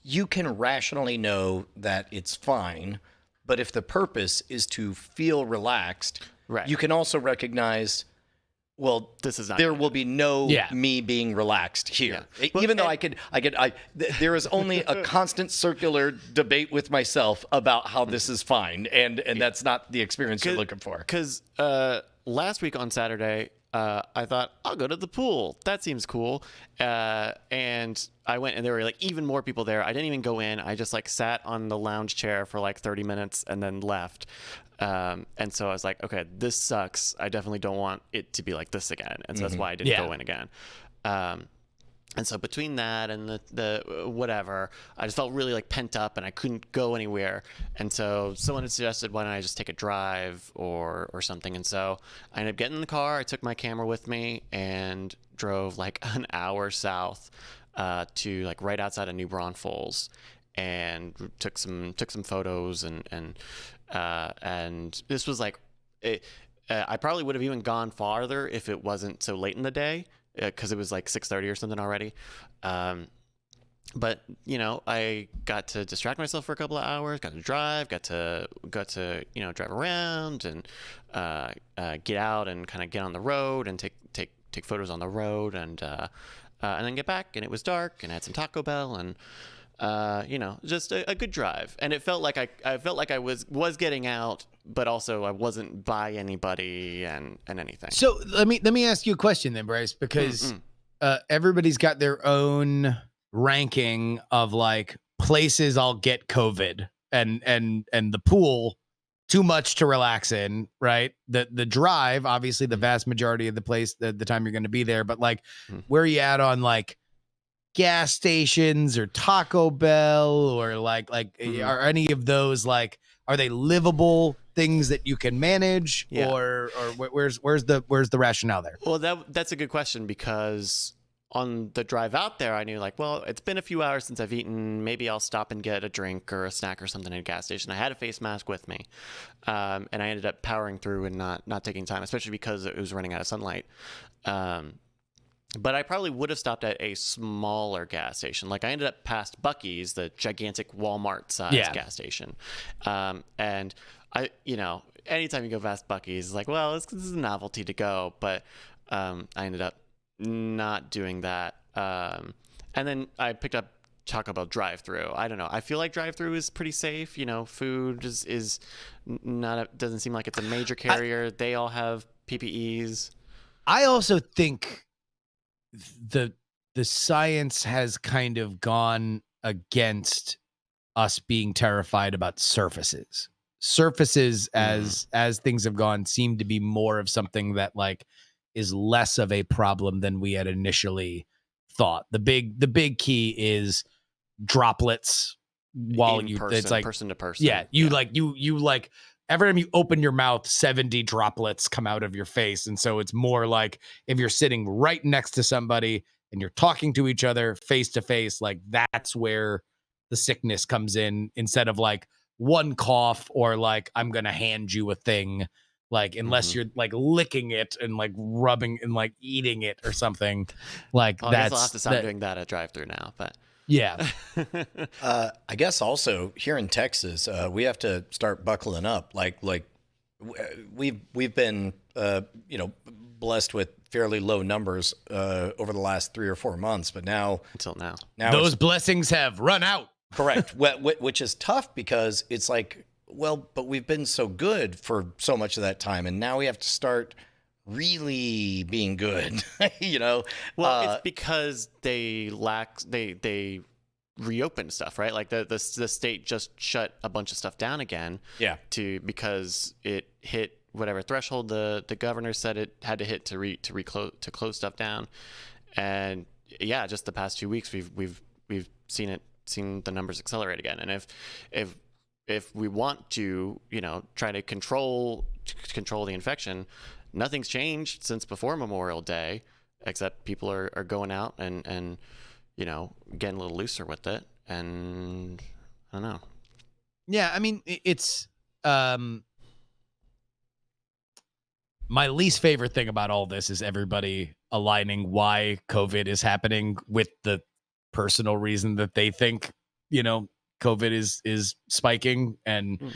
[SPEAKER 1] You can rationally know that it's fine, but if the purpose is to feel relaxed,
[SPEAKER 2] right,
[SPEAKER 1] you can also recognize, well,
[SPEAKER 2] this is not
[SPEAKER 1] there will be no me being relaxed here. Yeah. Even though there is only a constant circular debate with myself about how this is fine, and that's not the experience you're looking for.
[SPEAKER 2] Because last week on Saturday, I thought I'll go to the pool. That seems cool. And I went, and there were like even more people there. I didn't even go in. I just like sat on the lounge chair for like 30 minutes and then left. And so I was like, okay, this sucks. I definitely don't want it to be like this again. And so that's why I didn't go in again. And so between that and the whatever, I just felt really like pent up, and I couldn't go anywhere. And so someone had suggested, why don't I just take a drive or something? And so I ended up getting in the car. I took my camera with me and drove like an hour south to like right outside of New Braunfels, and took some photos and this was like I probably would have even gone farther if it wasn't so late in the day. Because it was like 6:30 or something already. But I got to distract myself for a couple of hours, got to drive, got to drive around and get out and kind of get on the road and take photos on the road, and then get back, and it was dark, and I had some Taco Bell, and just a good drive. And it felt like I was getting out, but also I wasn't by anybody and anything.
[SPEAKER 3] So let me ask you a question then, Bryce, because everybody's got their own ranking of like places I'll get COVID, and the pool too much to relax in, right? The drive, obviously the vast majority of the time you're going to be there, but like where are you at on like gas stations or Taco Bell or like are any of those like, are they livable things that you can manage,
[SPEAKER 2] Yeah.
[SPEAKER 3] or where's the rationale there?
[SPEAKER 2] Well, that's a good question, because on the drive out there, I knew like, well, it's been a few hours since I've eaten. Maybe I'll stop and get a drink or a snack or something at a gas station. I had a face mask with me, and I ended up powering through and not taking time, especially because it was running out of sunlight. But I probably would have stopped at a smaller gas station. Like I ended up past Buc-ee's, the gigantic Walmart-sized gas station, and I, anytime you go past Buc-ee's, it's like, well, this is a novelty to go, but I ended up not doing that. And then I picked up Taco Bell drive-through. I don't know. I feel like drive-through is pretty safe. Food is not doesn't seem like it's a major carrier. They all have PPEs.
[SPEAKER 3] I also think the science has kind of gone against us being terrified about surfaces. Surfaces, as things have gone, seem to be more of something that like is less of a problem than we had initially thought. The big key is droplets while it's like
[SPEAKER 2] person to person.
[SPEAKER 3] Yeah, you like every time you open your mouth, 70 droplets come out of your face. And so it's more like if you're sitting right next to somebody and you're talking to each other face to face, like that's where the sickness comes in, instead of like one cough or like I'm going to hand you a thing, like unless you're like licking it and like rubbing and like eating it or something. Like
[SPEAKER 2] I guess I'll have to stop doing that at drive-through now, but
[SPEAKER 3] yeah.
[SPEAKER 1] I guess also here in Texas, we have to start buckling up. Like we've been blessed with fairly low numbers over the last 3 or 4 months, but now
[SPEAKER 3] those blessings have run out.
[SPEAKER 1] Correct. Which is tough because it's like, well, but we've been so good for so much of that time, and now we have to start really being good.
[SPEAKER 2] Well, it's because they reopened stuff, right? Like the state just shut a bunch of stuff down again.
[SPEAKER 1] Yeah.
[SPEAKER 2] Because it hit whatever threshold the governor said it had to hit to close stuff down, and yeah, just the past 2 weeks we've seen the numbers accelerate again. And if we want to try to control the infection, nothing's changed since before Memorial Day, except people are going out and getting a little looser with it. And I don't know.
[SPEAKER 3] Yeah, I mean, it's my least favorite thing about all this is everybody aligning why COVID is happening with the personal reason that they think, COVID is spiking. And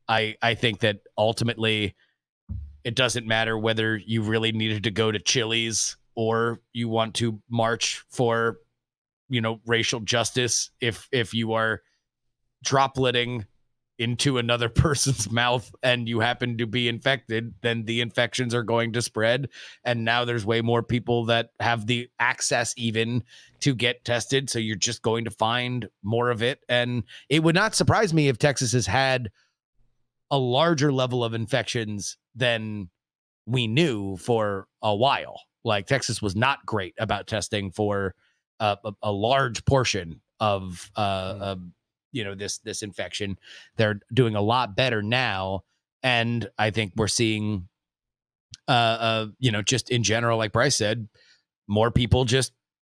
[SPEAKER 3] I think that ultimately it doesn't matter whether you really needed to go to Chili's or you want to march for, racial justice. If you are dropletting into another person's mouth and you happen to be infected, then the infections are going to spread. And now there's way more people that have the access even to get tested. So you're just going to find more of it. And it would not surprise me if Texas has had a larger level of infections than we knew for a while. Like Texas was not great about testing for a large portion of this infection. They're doing a lot better now, and I think we're seeing just in general, like Bryce said, more people just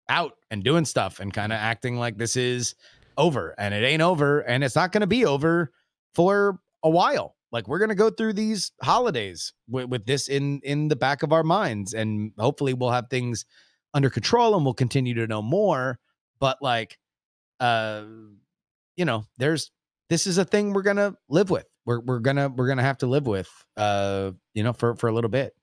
[SPEAKER 3] out and doing stuff and kind of acting like this is over, and it ain't over, and it's not going to be over for a while. Like we're going to go through these holidays with this in the back of our minds, and hopefully we'll have things under control and we'll continue to know more. But like, this is a thing we're gonna live with. We're gonna have to live with, for a little bit.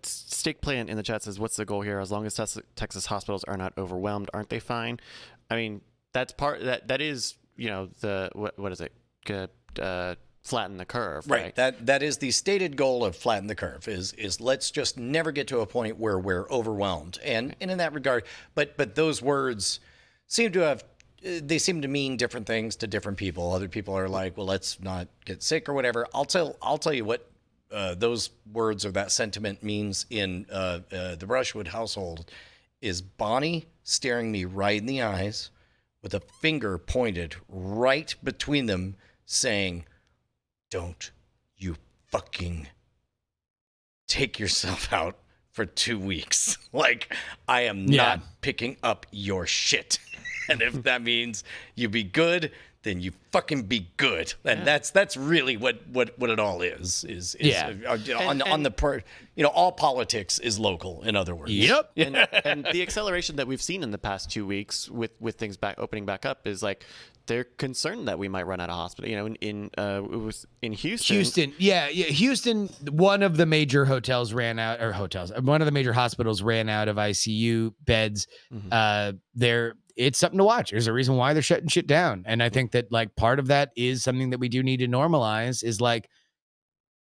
[SPEAKER 2] Steak Plant in the chat says, "What's the goal here? As long as Texas hospitals are not overwhelmed, aren't they fine?" I mean, that's that is what is it? Flatten the curve, right?
[SPEAKER 1] That is the stated goal of flatten the curve. Is let's just never get to a point where we're overwhelmed. And in that regard, but those words seem to mean different things to different people. Other people are like, well, let's not get sick or whatever. I'll tell you what those words or that sentiment means in the Brushwood household is Bonnie staring me right in the eyes with a finger pointed right between them saying, "Don't you fucking take yourself out for 2 weeks. Like, I am not picking up your shit. And if that means you be good, then you fucking be good." And that's really what it all is on the part, all politics is local, in other words.
[SPEAKER 3] Yep.
[SPEAKER 2] And the acceleration that we've seen in the past 2 weeks with things opening back up is like they're concerned that we might run out of hospital. It was in Houston.
[SPEAKER 3] Houston. One of the major hotels ran out, or hotels. One of the major hospitals ran out of ICU beds. It's something to watch. There's a reason why they're shutting shit down, and I think that like part of that is something that we do need to normalize. Is like,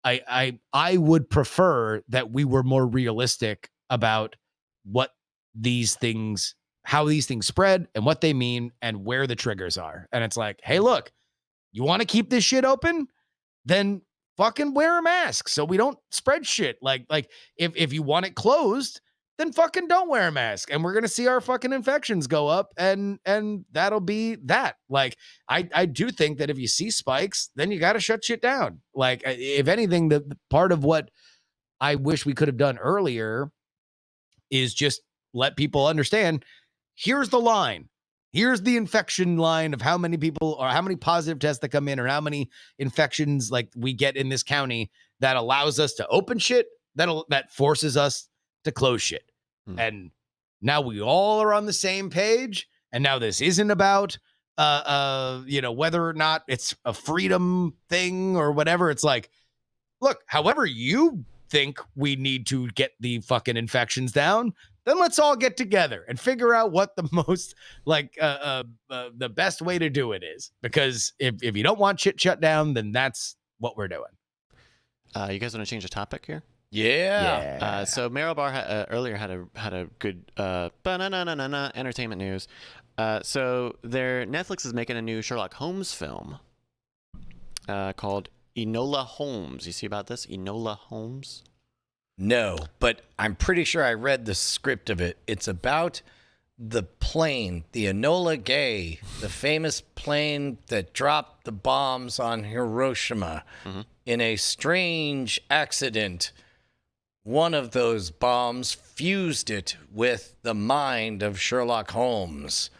[SPEAKER 3] I would prefer that we were more realistic about what these things, how these things spread and what they mean and where the triggers are. And it's like, hey, look, you want to keep this shit open? Then fucking wear a mask so we don't spread shit. Like if you want it closed, then fucking don't wear a mask. And we're going to see our fucking infections go up and that'll be that. Like, I do think that if you see spikes, then you got to shut shit down. Like, if anything, the part of what I wish we could have done earlier is just let people understand, here's the line. Here's the infection line of how many people or how many positive tests that come in or how many infections like we get in this county that allows us to open shit, that forces us to close shit. And now we all are on the same page. And now this isn't about, whether or not it's a freedom thing or whatever. It's like, look, however you think we need to get the fucking infections down, then let's all get together and figure out what the most the best way to do it is. Because if you don't want shit shut down, then that's what we're doing.
[SPEAKER 2] You guys want to change the topic here?
[SPEAKER 1] Yeah.
[SPEAKER 2] So Meryl Barr earlier had a good entertainment news. So Netflix is making a new Sherlock Holmes film called Enola Holmes. You see about this? Enola Holmes?
[SPEAKER 1] No, but I'm pretty sure I read the script of it. It's about the plane, the Enola Gay, the famous plane that dropped the bombs on Hiroshima. In a strange accident, one of those bombs fused it with the mind of Sherlock Holmes.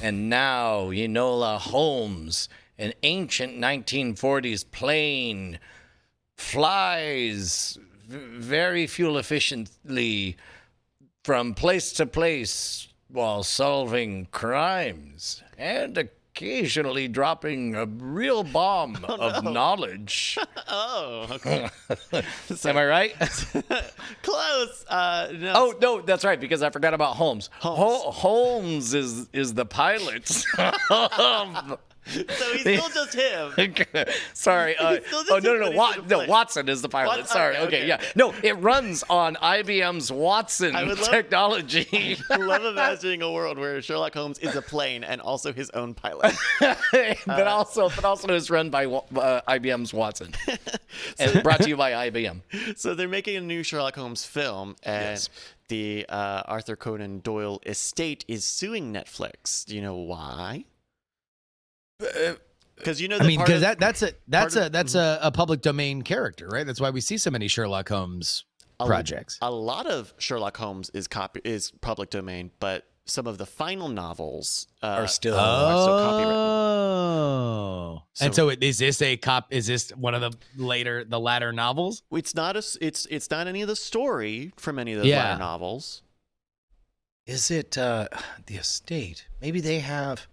[SPEAKER 1] And now Enola Holmes, an ancient 1940s plane, flies very fuel efficiently from place to place while solving crimes and occasionally dropping a real bomb of knowledge.
[SPEAKER 2] Oh, okay.
[SPEAKER 1] Am I right?
[SPEAKER 2] Close. No.
[SPEAKER 1] Oh, no, that's right, because I forgot about Holmes. Holmes is the pilot.
[SPEAKER 2] So he's still just him.
[SPEAKER 1] Sorry. No, Watson is the pilot. Sorry. Okay, yeah. No, it runs on IBM's Watson technology.
[SPEAKER 2] I love imagining a world where Sherlock Holmes is a plane and also his own pilot.
[SPEAKER 1] but also is run by IBM's Watson. And brought to you by IBM.
[SPEAKER 2] So they're making a new Sherlock Holmes film, and the Arthur Conan Doyle estate is suing Netflix. Do you know why? Because
[SPEAKER 3] because that's a public domain character, right? That's why we see so many Sherlock Holmes projects.
[SPEAKER 2] A lot of Sherlock Holmes is public domain, but some of the final novels
[SPEAKER 1] are still
[SPEAKER 2] copywritten.
[SPEAKER 3] Oh, and so is this one of the latter novels?
[SPEAKER 2] It's not it's not any of the story from any of those latter novels.
[SPEAKER 1] Is it the estate? Maybe they have.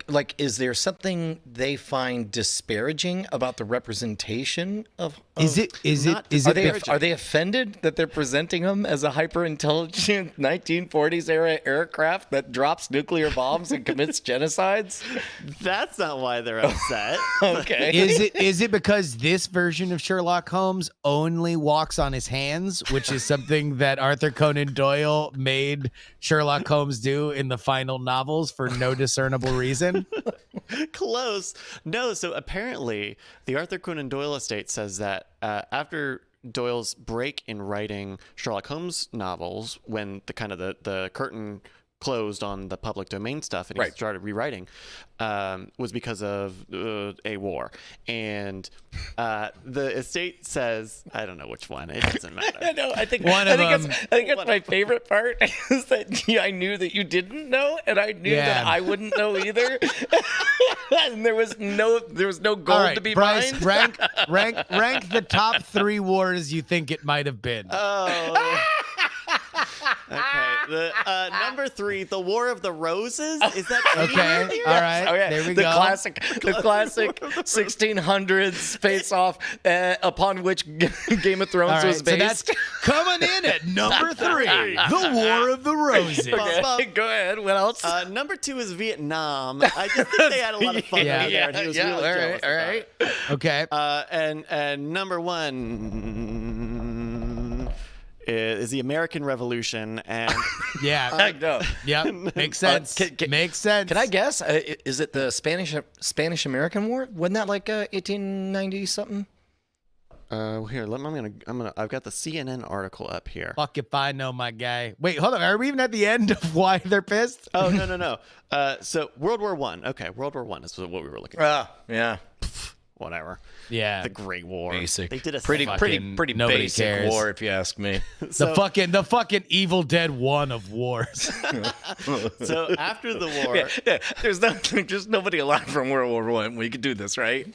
[SPEAKER 1] Like, is there something they find disparaging about the representation of are they offended that they're presenting them as a hyper intelligent 1940s era aircraft that drops nuclear bombs and commits genocides?
[SPEAKER 2] That's not why they're upset.
[SPEAKER 1] Okay.
[SPEAKER 3] Is it because this version of Sherlock Holmes only walks on his hands, which is something that Arthur Conan Doyle made Sherlock Holmes do in the final novels for no discernible reason?
[SPEAKER 2] Close. No, so apparently the Arthur Conan Doyle estate says that after Doyle's break in writing Sherlock Holmes novels, when the curtain closed on the public domain stuff and he started rewriting, was because of a war. And the estate says, I don't know which one, it doesn't matter.
[SPEAKER 1] I think
[SPEAKER 3] One of them.
[SPEAKER 1] I think that's my favorite part is that I knew that you didn't know, and I knew that I wouldn't know either. And there was no gold
[SPEAKER 3] All right,
[SPEAKER 1] to be
[SPEAKER 3] Bryce,
[SPEAKER 1] mined.
[SPEAKER 3] rank the top 3 wars you think it might have been.
[SPEAKER 2] Oh. Okay. The number 3, the War of the Roses. Is that
[SPEAKER 3] Okay. All right.
[SPEAKER 1] Okay,
[SPEAKER 3] There we
[SPEAKER 1] the
[SPEAKER 3] go.
[SPEAKER 1] classic 1600s face-off upon which Game of Thrones
[SPEAKER 3] All right.
[SPEAKER 1] was
[SPEAKER 3] So
[SPEAKER 1] based.
[SPEAKER 3] that's coming in at number 3, the War of the Roses.
[SPEAKER 1] Okay, go ahead. What else?
[SPEAKER 2] Number 2 is Vietnam. I just think they had a lot of fun over there, and he was really jealous
[SPEAKER 1] all
[SPEAKER 2] about
[SPEAKER 1] right.
[SPEAKER 2] it.
[SPEAKER 3] Okay.
[SPEAKER 2] And number 1 is the American Revolution, and
[SPEAKER 3] Yeah.
[SPEAKER 1] No.
[SPEAKER 3] Yep. Makes sense. Makes sense.
[SPEAKER 1] Can I guess? Is it the Spanish American War? Wasn't that like 1890 something?
[SPEAKER 2] here, I've got the CNN article up here.
[SPEAKER 3] Fuck if I know, my guy. Wait, hold on. Are we even at the end of why they're pissed?
[SPEAKER 2] Oh, no. So World War One. Okay, World War One is what we were looking at.
[SPEAKER 1] Yeah.
[SPEAKER 2] Whatever.
[SPEAKER 3] Yeah.
[SPEAKER 2] The Great War.
[SPEAKER 1] Basic.
[SPEAKER 2] They did a
[SPEAKER 1] pretty
[SPEAKER 3] fucking-
[SPEAKER 1] pretty
[SPEAKER 3] nobody
[SPEAKER 1] basic
[SPEAKER 3] cares.
[SPEAKER 1] war, if you ask me.
[SPEAKER 2] So,
[SPEAKER 3] The fucking Evil Dead 1 of wars.
[SPEAKER 2] so after the war,
[SPEAKER 1] There's just nobody alive from World War One. We could do this, right?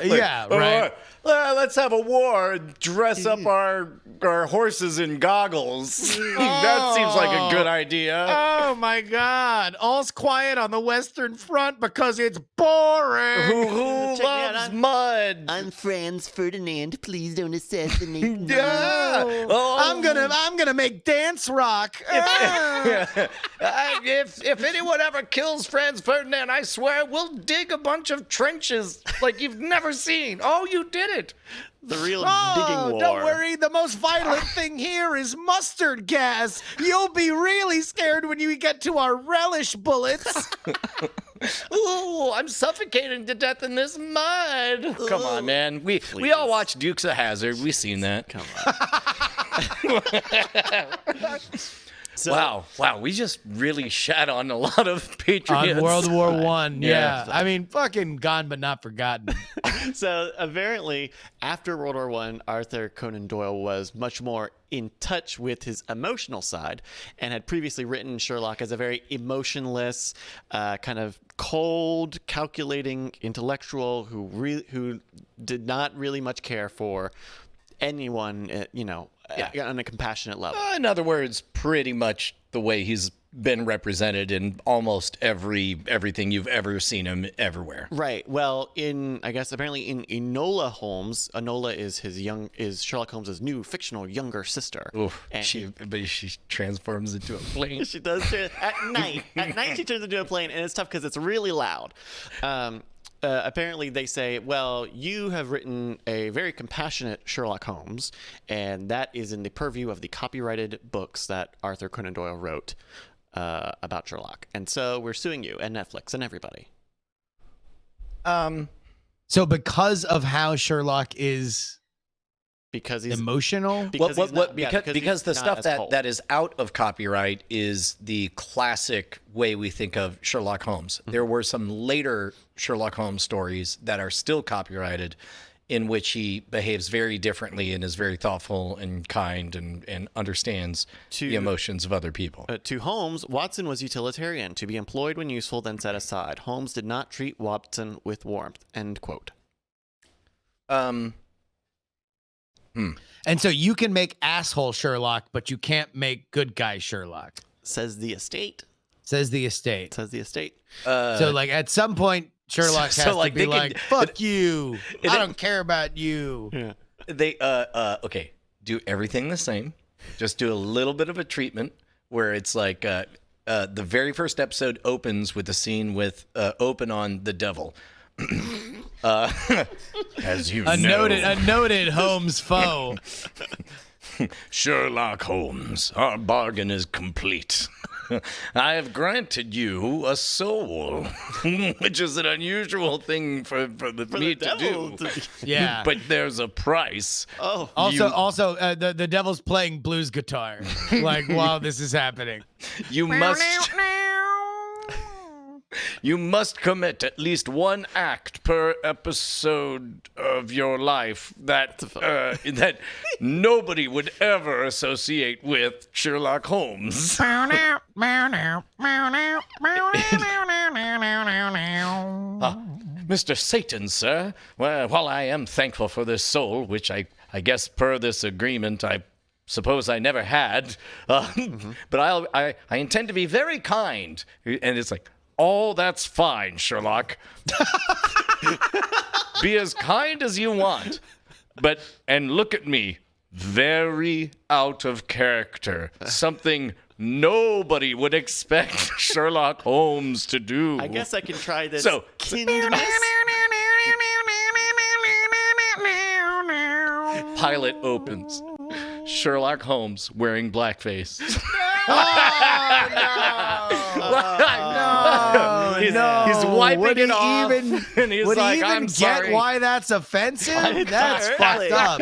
[SPEAKER 3] Yeah, right.
[SPEAKER 1] Let's have a war. Dress up our horses in goggles. That seems like a good idea.
[SPEAKER 3] Oh my God. All's quiet on the Western Front because it's boring.
[SPEAKER 1] Who
[SPEAKER 2] Check me out,
[SPEAKER 1] loves mud?
[SPEAKER 2] I'm Franz Ferdinand. Please don't assassinate me.
[SPEAKER 1] Yeah. Oh.
[SPEAKER 3] I'm gonna make dance rock.
[SPEAKER 1] If anyone ever kills Franz Ferdinand, I swear we'll dig a bunch of trenches like you've never seen. Oh, you did it.
[SPEAKER 2] The real
[SPEAKER 3] Oh,
[SPEAKER 2] digging war.
[SPEAKER 3] don't worry. The most violent thing here is mustard gas. You'll be really scared when you get to our relish bullets.
[SPEAKER 1] Ooh, I'm suffocating to death in this mud. Come on, man. We all watch Dukes of Hazzard. We've seen that.
[SPEAKER 2] Come on. So,
[SPEAKER 1] Wow. We just really shat on a lot of patriots.
[SPEAKER 3] On World War One,
[SPEAKER 1] Yeah.
[SPEAKER 3] I mean, fucking gone but not forgotten.
[SPEAKER 2] So apparently, after World War One, Arthur Conan Doyle was much more in touch with his emotional side, and had previously written Sherlock as a very emotionless, kind of cold, calculating intellectual who did not really much care for anyone, on a compassionate level.
[SPEAKER 1] In other words, pretty much the way he's been represented in almost everything you've ever seen him everywhere.
[SPEAKER 2] Right. Well, apparently in Enola Holmes, Enola is Sherlock Holmes' new fictional younger sister.
[SPEAKER 1] Oof,
[SPEAKER 2] And
[SPEAKER 1] she transforms into a plane.
[SPEAKER 2] She does at night. At night, she turns into a plane, and it's tough because it's really loud. Apparently, they say, well, you have written a very compassionate Sherlock Holmes, and that is in the purview of the copyrighted books that Arthur Conan Doyle wrote about Sherlock. And so we're suing you and Netflix and everybody.
[SPEAKER 3] So because of how Sherlock is
[SPEAKER 2] Because he's
[SPEAKER 3] emotional,
[SPEAKER 2] because he's not- yeah,
[SPEAKER 1] because the
[SPEAKER 2] he's not
[SPEAKER 1] stuff
[SPEAKER 2] as
[SPEAKER 1] that,
[SPEAKER 2] cold.
[SPEAKER 1] that is out of copyright is the classic way we think of Sherlock Holmes. There were some later Sherlock Holmes stories that are still copyrighted in which he behaves very differently and is very thoughtful and kind and understands the emotions of other people.
[SPEAKER 2] To Holmes, Watson was utilitarian, to be employed when useful, then set aside. Holmes did not treat Watson with warmth. End quote.
[SPEAKER 3] and so you can make asshole Sherlock, but you can't make good guy Sherlock.
[SPEAKER 2] Says the estate.
[SPEAKER 3] Says the estate.
[SPEAKER 2] Says the estate.
[SPEAKER 3] So like at some point, Sherlock
[SPEAKER 1] so,
[SPEAKER 3] has
[SPEAKER 1] like,
[SPEAKER 3] to be
[SPEAKER 1] they can-
[SPEAKER 3] like, "Fuck you! I don't care about you."
[SPEAKER 2] Yeah.
[SPEAKER 1] They okay, do everything the same. Just do a little bit of a treatment where it's like the very first episode opens with a scene with open on the devil. As you
[SPEAKER 3] A
[SPEAKER 1] know,
[SPEAKER 3] noted Holmes foe.
[SPEAKER 1] Sherlock Holmes, our bargain is complete. I have granted you a soul, which is an unusual thing for me to do.
[SPEAKER 3] Yeah.
[SPEAKER 1] But there's a price.
[SPEAKER 2] Oh,
[SPEAKER 3] Also, the devil's playing blues guitar, like while this is happening.
[SPEAKER 1] You must commit at least one act per episode of your life that that nobody would ever associate with Sherlock Holmes. Mr. Satan, sir, well, while I am thankful for this soul, which I guess per this agreement I suppose I never had, but I intend to be very kind. And it's like, oh, that's fine, Sherlock. Be as kind as you want. And look at me, very out of character. Something nobody would expect Sherlock Holmes to do.
[SPEAKER 2] I guess I can try this.
[SPEAKER 1] So,
[SPEAKER 2] Kindness.
[SPEAKER 1] pilot opens. Sherlock Holmes wearing blackface. He's wiping
[SPEAKER 3] Would
[SPEAKER 1] it
[SPEAKER 3] he
[SPEAKER 1] off,
[SPEAKER 3] even,
[SPEAKER 1] and he's
[SPEAKER 3] would
[SPEAKER 1] like,
[SPEAKER 3] he even
[SPEAKER 1] "I'm
[SPEAKER 3] get
[SPEAKER 1] sorry."
[SPEAKER 3] why that's offensive? That's fucked up.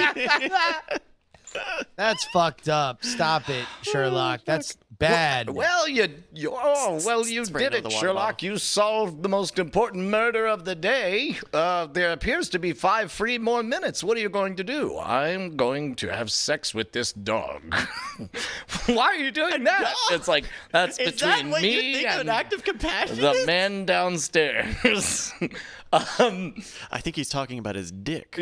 [SPEAKER 3] That's fucked up. Stop it, Sherlock. That's bad.
[SPEAKER 1] Well, you did
[SPEAKER 2] Spraying on
[SPEAKER 1] it,
[SPEAKER 2] the water
[SPEAKER 1] Sherlock.
[SPEAKER 2] bottle.
[SPEAKER 1] You solved the most important murder of the day. There appears to be 5 free more minutes. What are you going to do? I'm going to have sex with this dog. Why are you doing that? It's like, that's
[SPEAKER 2] Is that
[SPEAKER 1] between
[SPEAKER 2] what you
[SPEAKER 1] me
[SPEAKER 2] think of an
[SPEAKER 1] and
[SPEAKER 2] act of compassion?
[SPEAKER 1] the man downstairs.
[SPEAKER 2] I think he's talking about his dick.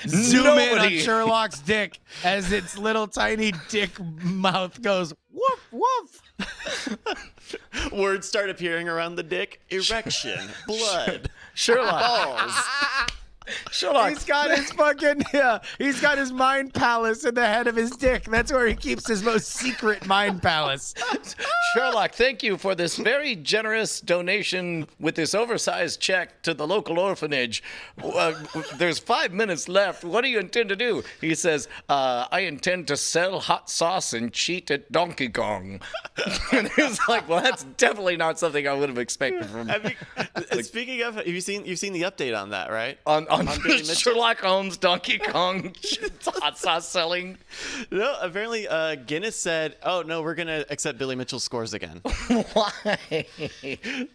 [SPEAKER 3] Zoom in on
[SPEAKER 1] Nobody-
[SPEAKER 3] Sherlock's dick as its little tiny dick mouth goes woof woof.
[SPEAKER 2] Words start appearing around the dick. Erection, blood,
[SPEAKER 1] Sherlock.
[SPEAKER 2] balls.
[SPEAKER 1] Sherlock.
[SPEAKER 3] He's got his fucking he's got his mind palace in the head of his dick. That's where he keeps his most secret mind palace.
[SPEAKER 1] Sherlock, thank you for this very generous donation with this oversized check to the local orphanage. There's 5 minutes left. What do you intend to do? He says, I intend to sell hot sauce and cheat at Donkey Kong. And he's like, well, that's definitely not something I would have expected from
[SPEAKER 2] Speaking of, you've seen the update on that, right?
[SPEAKER 1] on
[SPEAKER 2] Billy Mitchell.
[SPEAKER 1] Sherlock Holmes Donkey Kong hot sauce selling.
[SPEAKER 2] No, apparently Guinness said, "Oh no, we're gonna accept Billy Mitchell's scores again."
[SPEAKER 1] Why?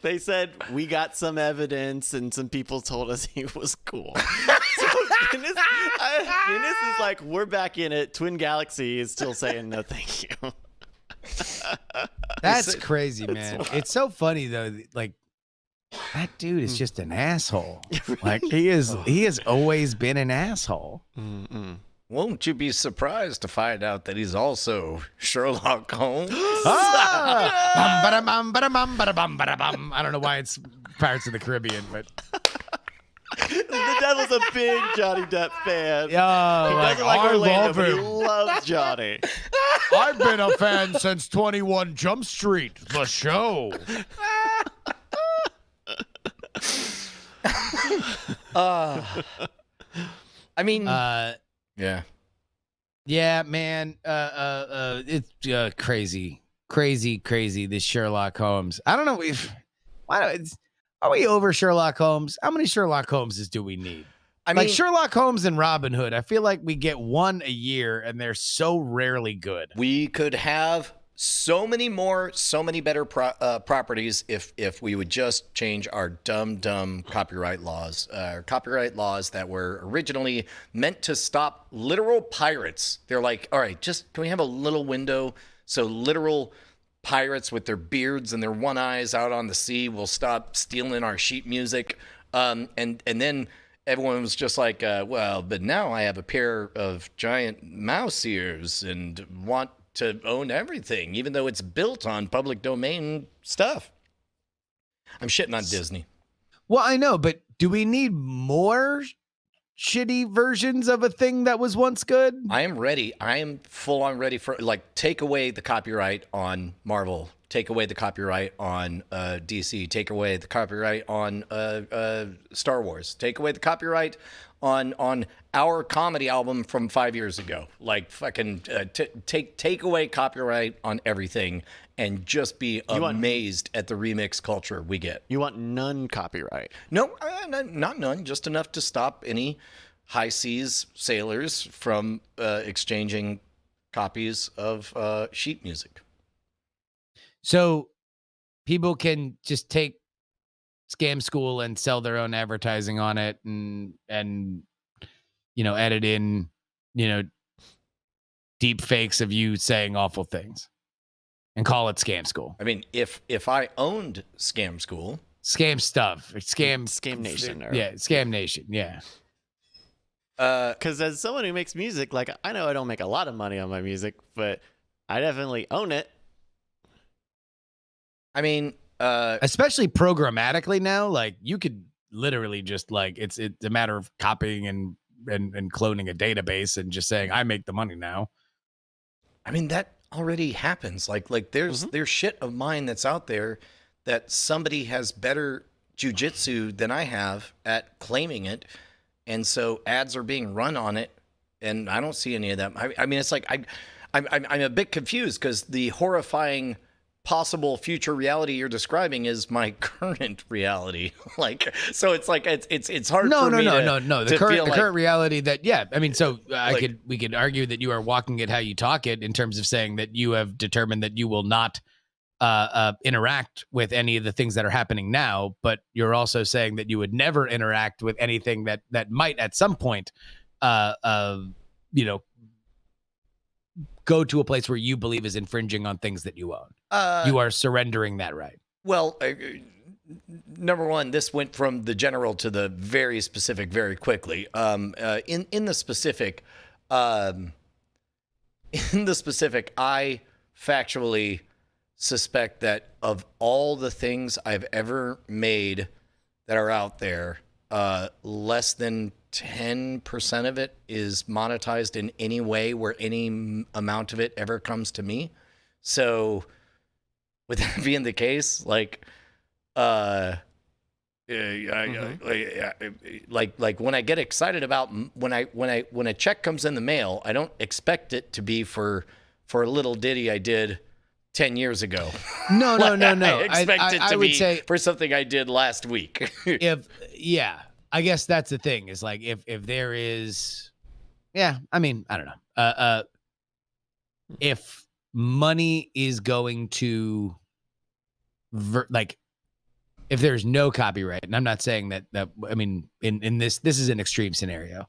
[SPEAKER 2] They said we got some evidence, and some people told us he was cool. So Guinness is like, "We're back in it." Twin Galaxy is still saying no, thank you.
[SPEAKER 3] That's crazy, man. It's so funny though. Like that dude is just an asshole. Like he has always been an asshole.
[SPEAKER 1] Won't you be surprised to find out that he's also Sherlock Holmes?
[SPEAKER 3] Bum, bada, bum, bada, bum, bada, bum, bada, bum. I don't know why it's Pirates of the Caribbean, but
[SPEAKER 2] The Devil's a big Johnny Depp fan.
[SPEAKER 3] yeah,
[SPEAKER 2] He doesn't like
[SPEAKER 3] I
[SPEAKER 2] Orlando,
[SPEAKER 3] love
[SPEAKER 2] but he
[SPEAKER 3] him.
[SPEAKER 2] loves Johnny.
[SPEAKER 3] I've been a fan since 21 Jump Street, the show.
[SPEAKER 1] I mean,
[SPEAKER 3] Yeah, man. It's crazy. This Sherlock Holmes. I don't know if are we over Sherlock Holmes? How many Sherlock Holmeses do we need?
[SPEAKER 1] I
[SPEAKER 3] Like
[SPEAKER 1] mean,
[SPEAKER 3] Sherlock Holmes and Robin Hood. I feel like we get one a year, and they're so rarely good.
[SPEAKER 1] we could have so many better properties if we would just change our dumb copyright laws. Copyright laws that were originally meant to stop literal pirates. They're like, all right, just can we have a little window so literal pirates with their beards and their one eyes out on the sea will stop stealing our sheet music, and then everyone was just like, well, but now I have a pair of giant mouse ears and want to own everything, even though it's built on public domain stuff. I'm shitting on Disney.
[SPEAKER 3] Well, I know, but do we need more shitty versions of a thing that was once good?
[SPEAKER 1] I am ready. I am full on ready for, like, take away the copyright on Marvel take away the copyright on DC, take away the copyright on Star Wars, take away the copyright on our comedy album from 5 years ago. Like fucking take away copyright on everything and just be amazed at the remix culture we get.
[SPEAKER 2] You want none copyright?
[SPEAKER 1] No, not none, just enough to stop any high seas sailors from exchanging copies of sheet music.
[SPEAKER 3] So people can just take Scam School and sell their own advertising on it and edit in, deep fakes of you saying awful things and call it Scam School.
[SPEAKER 1] I mean, if I owned Scam School,
[SPEAKER 3] Scam stuff, Scam
[SPEAKER 2] Nation.
[SPEAKER 3] Yeah, Scam Nation. Yeah.
[SPEAKER 2] Because as someone who makes music, like I know I don't make a lot of money on my music, but I definitely own it.
[SPEAKER 1] I mean,
[SPEAKER 3] especially programmatically now, like you could literally just like it's a matter of copying and cloning a database and just saying I make the money now.
[SPEAKER 1] I mean that already happens. Like there's shit of mine that's out there that somebody has better jujitsu than I have at claiming it, and so ads are being run on it, and I don't see any of that. I mean, it's like I'm a bit confused because the horrifying possible future reality you're describing is my current reality. Like, so it's like it's hard.
[SPEAKER 3] No.
[SPEAKER 1] for me
[SPEAKER 3] The current reality that I mean, so we could argue that you are walking it how you talk it in terms of saying that you have determined that you will not interact with any of the things that are happening now, but you're also saying that you would never interact with anything that might at some point go to a place where you believe is infringing on things that you own. You are surrendering that right.
[SPEAKER 1] Well, number one, this went from the general to the very specific very quickly. In the specific, I factually suspect that of all the things I've ever made that are out there, less than 10% of it is monetized in any way where any amount of it ever comes to me. So with that being the case, like when I get excited about when a check comes in the mail, I don't expect it to be for a little ditty I did 10 years ago.
[SPEAKER 3] No.
[SPEAKER 1] I expect it to
[SPEAKER 3] would
[SPEAKER 1] be
[SPEAKER 3] say
[SPEAKER 1] for something I did last week.
[SPEAKER 3] I guess that's the thing is like if there is, I mean, I don't know. If money is going to if there's no copyright, and I'm not saying that I mean, in this is an extreme scenario.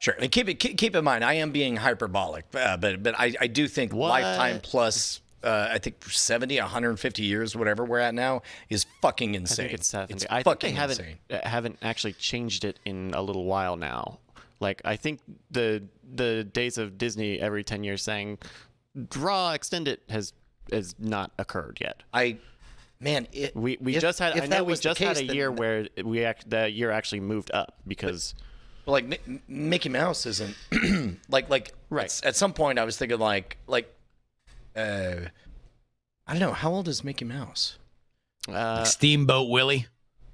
[SPEAKER 1] Sure. And keep in mind, I am being hyperbolic, but I do think lifetime plus, I think 70, 150 years, whatever we're at now, is fucking insane.
[SPEAKER 2] I think it's 70.
[SPEAKER 1] It's
[SPEAKER 2] I think
[SPEAKER 1] fucking
[SPEAKER 2] they haven't actually changed it in a little while now. Like I think the days of Disney every 10 years saying draw extend it has not occurred yet. We just had a year where the year actually moved up because
[SPEAKER 1] like Mickey Mouse isn't like
[SPEAKER 2] right.
[SPEAKER 1] At some point I was thinking like I don't know, how old is Mickey Mouse?
[SPEAKER 3] Steamboat Willie.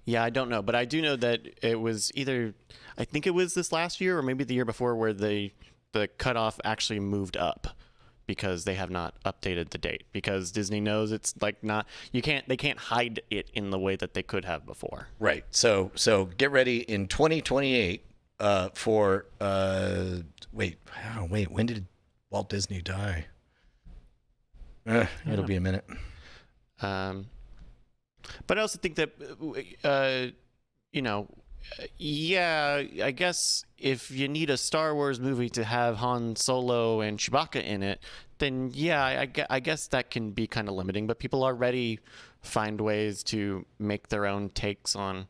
[SPEAKER 2] Yeah, I don't know, but I do know that it was either I think it was this last year or maybe the year before where the cutoff actually moved up because they have not updated the date because Disney knows it's like not they can't hide it in the way that they could have before.
[SPEAKER 1] Right. So get ready in 2028 for wait, when did Walt Disney die? It'll be a minute.
[SPEAKER 2] But I also think that, I guess if you need a Star Wars movie to have Han Solo and Chewbacca in it, then I guess that can be kind of limiting. But people already find ways to make their own takes on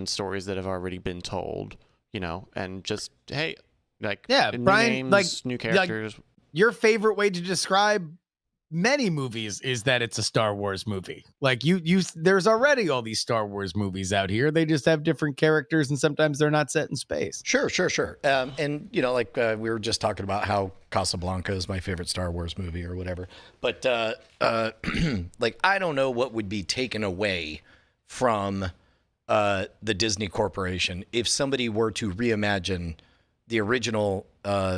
[SPEAKER 2] stories that have already been told, and just, hey, new
[SPEAKER 3] Brian,
[SPEAKER 2] names, new characters.
[SPEAKER 3] Your favorite way to describe many movies is that it's a Star Wars movie. Like there's already all these Star Wars movies out here. They just have different characters, and sometimes they're not set in space.
[SPEAKER 1] Sure. And like we were just talking about how Casablanca is my favorite Star Wars movie or whatever. But like, I don't know what would be taken away from the Disney Corporation if somebody were to reimagine the original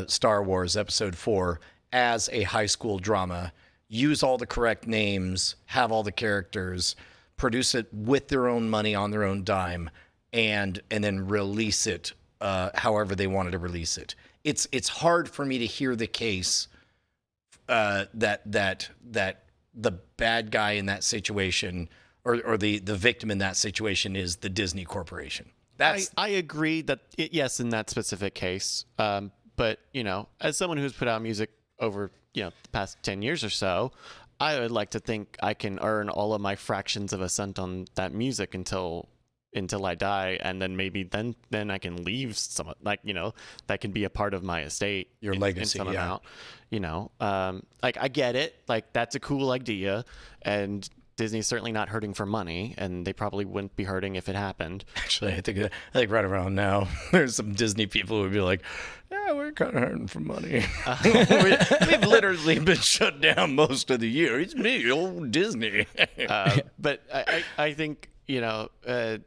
[SPEAKER 1] Star Wars Episode 4 as a high school drama, use all the correct names, have all the characters, produce it with their own money on their own dime, and then release it however they wanted to release it. It's hard for me to hear the case that the bad guy in that situation or the victim in that situation is the Disney Corporation.
[SPEAKER 2] I agree that yes, in that specific case. But as someone who's put out music over the past 10 years or so, I would like to think I can earn all of my fractions of a cent on that music until I die, and then maybe then I can leave some, like, that can be a part of my estate,
[SPEAKER 1] Your legacy,
[SPEAKER 2] in some
[SPEAKER 1] yeah.
[SPEAKER 2] amount. Like, I get it, like, that's a cool idea, and Disney's certainly not hurting for money, and they probably wouldn't be hurting if it happened.
[SPEAKER 1] Actually, I think right around now, there's some Disney people who would be like, yeah, we're kind of hurting for money. We've literally been shut down most of the year. It's me, old Disney.
[SPEAKER 2] But I think, it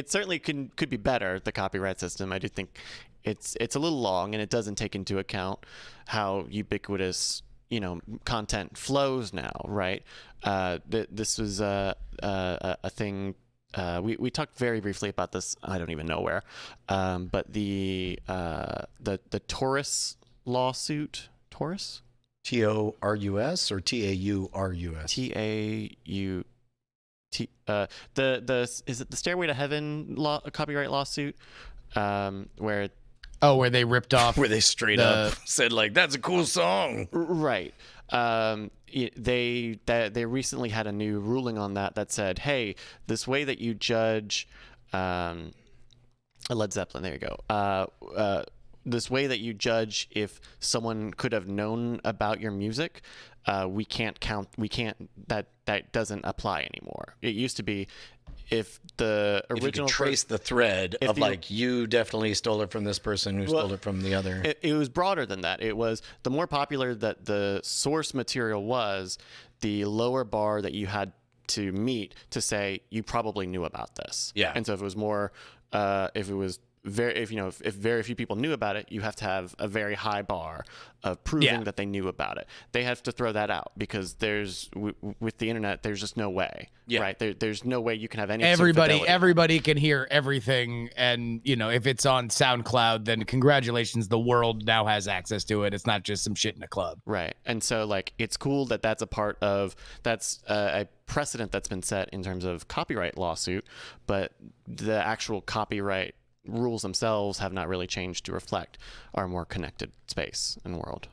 [SPEAKER 2] certainly could be better, the copyright system. I do think it's a little long, and it doesn't take into account how ubiquitous content flows now, right? This was a thing. We talked very briefly about this. I don't even know where, but the Taurus lawsuit. Taurus.
[SPEAKER 1] TORUS or TAURUS?
[SPEAKER 2] Is it the Stairway to Heaven copyright lawsuit? Where
[SPEAKER 3] where they ripped off,
[SPEAKER 1] where they straight up said, like, that's a cool song,
[SPEAKER 2] right? They recently had a new ruling on that said, hey, this way that you judge Led Zeppelin, there you go. This way that you judge if someone could have known about your music, that doesn't apply anymore. It used to be if the original,
[SPEAKER 1] if you could trace the thread of like, you definitely stole it from this person who stole it from the other.
[SPEAKER 2] It was broader than that. It was the more popular that the source material was, the lower bar that you had to meet to say you probably knew about this.
[SPEAKER 1] Yeah.
[SPEAKER 2] And so if it was more, if very few people knew about it, you have to have a very high bar of proving that they knew about it. They have to throw that out because with the internet, there's just no way, right? There's no way you can have any.
[SPEAKER 3] Everybody can hear everything, and if it's on SoundCloud, then congratulations, the world now has access to it. It's not just some shit in a club,
[SPEAKER 2] right? And so, like, it's cool that's a part of a precedent that's been set in terms of copyright lawsuit, but the actual copyright rules themselves have not really changed to reflect our more connected space and world.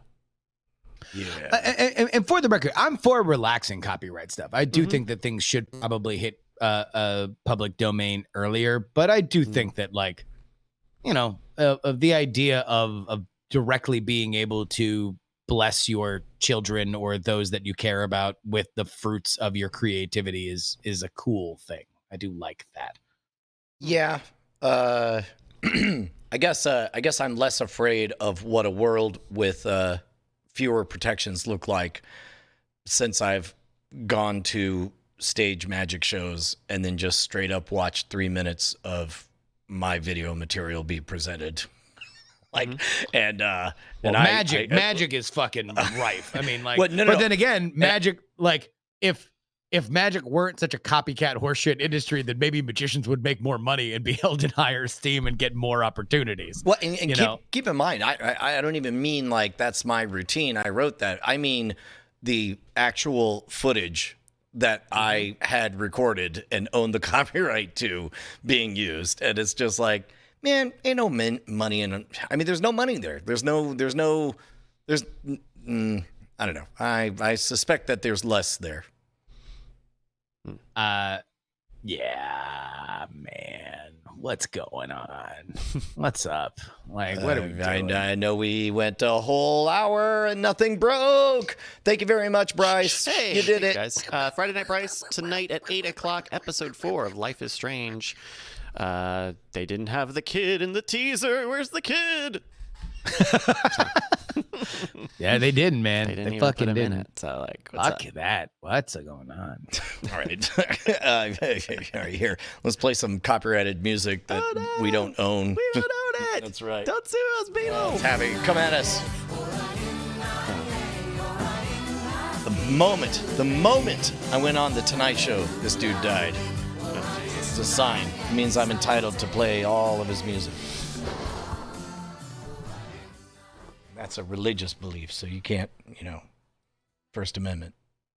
[SPEAKER 1] Yeah.
[SPEAKER 3] And for the record, I'm for relaxing copyright stuff. I do think that things should probably hit public domain earlier, but I do think that, like, of the idea of directly being able to bless your children or those that you care about with the fruits of your creativity is a cool thing. I do like that.
[SPEAKER 1] Yeah. I guess I'm less afraid of what a world with fewer protections look like, since I've gone to stage magic shows and then just straight up watched 3 minutes of my video material be presented.
[SPEAKER 3] Magic is fucking rife. I mean, like, then again, magic, like, if magic weren't such a copycat horseshit industry, then maybe magicians would make more money and be held in higher esteem and get more opportunities.
[SPEAKER 1] Well, and keep in mind, I don't even mean like that's my routine. I wrote that. I mean the actual footage that I had recorded and owned the copyright to being used. And it's just like, man, ain't no money in. I mean, there's no money there. I don't know. I suspect that there's less there.
[SPEAKER 3] Yeah, man. what's going on? What's up? Like, what are we doing?
[SPEAKER 1] I know we went a whole hour and nothing broke. Thank you very much, Bryce.
[SPEAKER 2] Hey,
[SPEAKER 1] you did it.
[SPEAKER 2] guys. Friday Night Bryce tonight at 8 o'clock, episode 4 of Life is Strange. They didn't have the kid in the teaser. Where's the kid?
[SPEAKER 3] Yeah, they didn't, man.
[SPEAKER 2] They didn't even
[SPEAKER 3] fucking
[SPEAKER 2] put him in
[SPEAKER 3] didn't.
[SPEAKER 2] it. So like, what's
[SPEAKER 3] Fuck
[SPEAKER 2] up?
[SPEAKER 3] that. What's going on?
[SPEAKER 1] All right. All right, here. Let's play some copyrighted music that we don't own.
[SPEAKER 2] We don't own it.
[SPEAKER 1] That's right.
[SPEAKER 2] Don't sue us, Beatles.
[SPEAKER 1] Tabby, come at us. The moment I went on the Tonight Show, this dude died. It's a sign. It means I'm entitled to play all of his music. That's a religious belief, so you can't, First Amendment.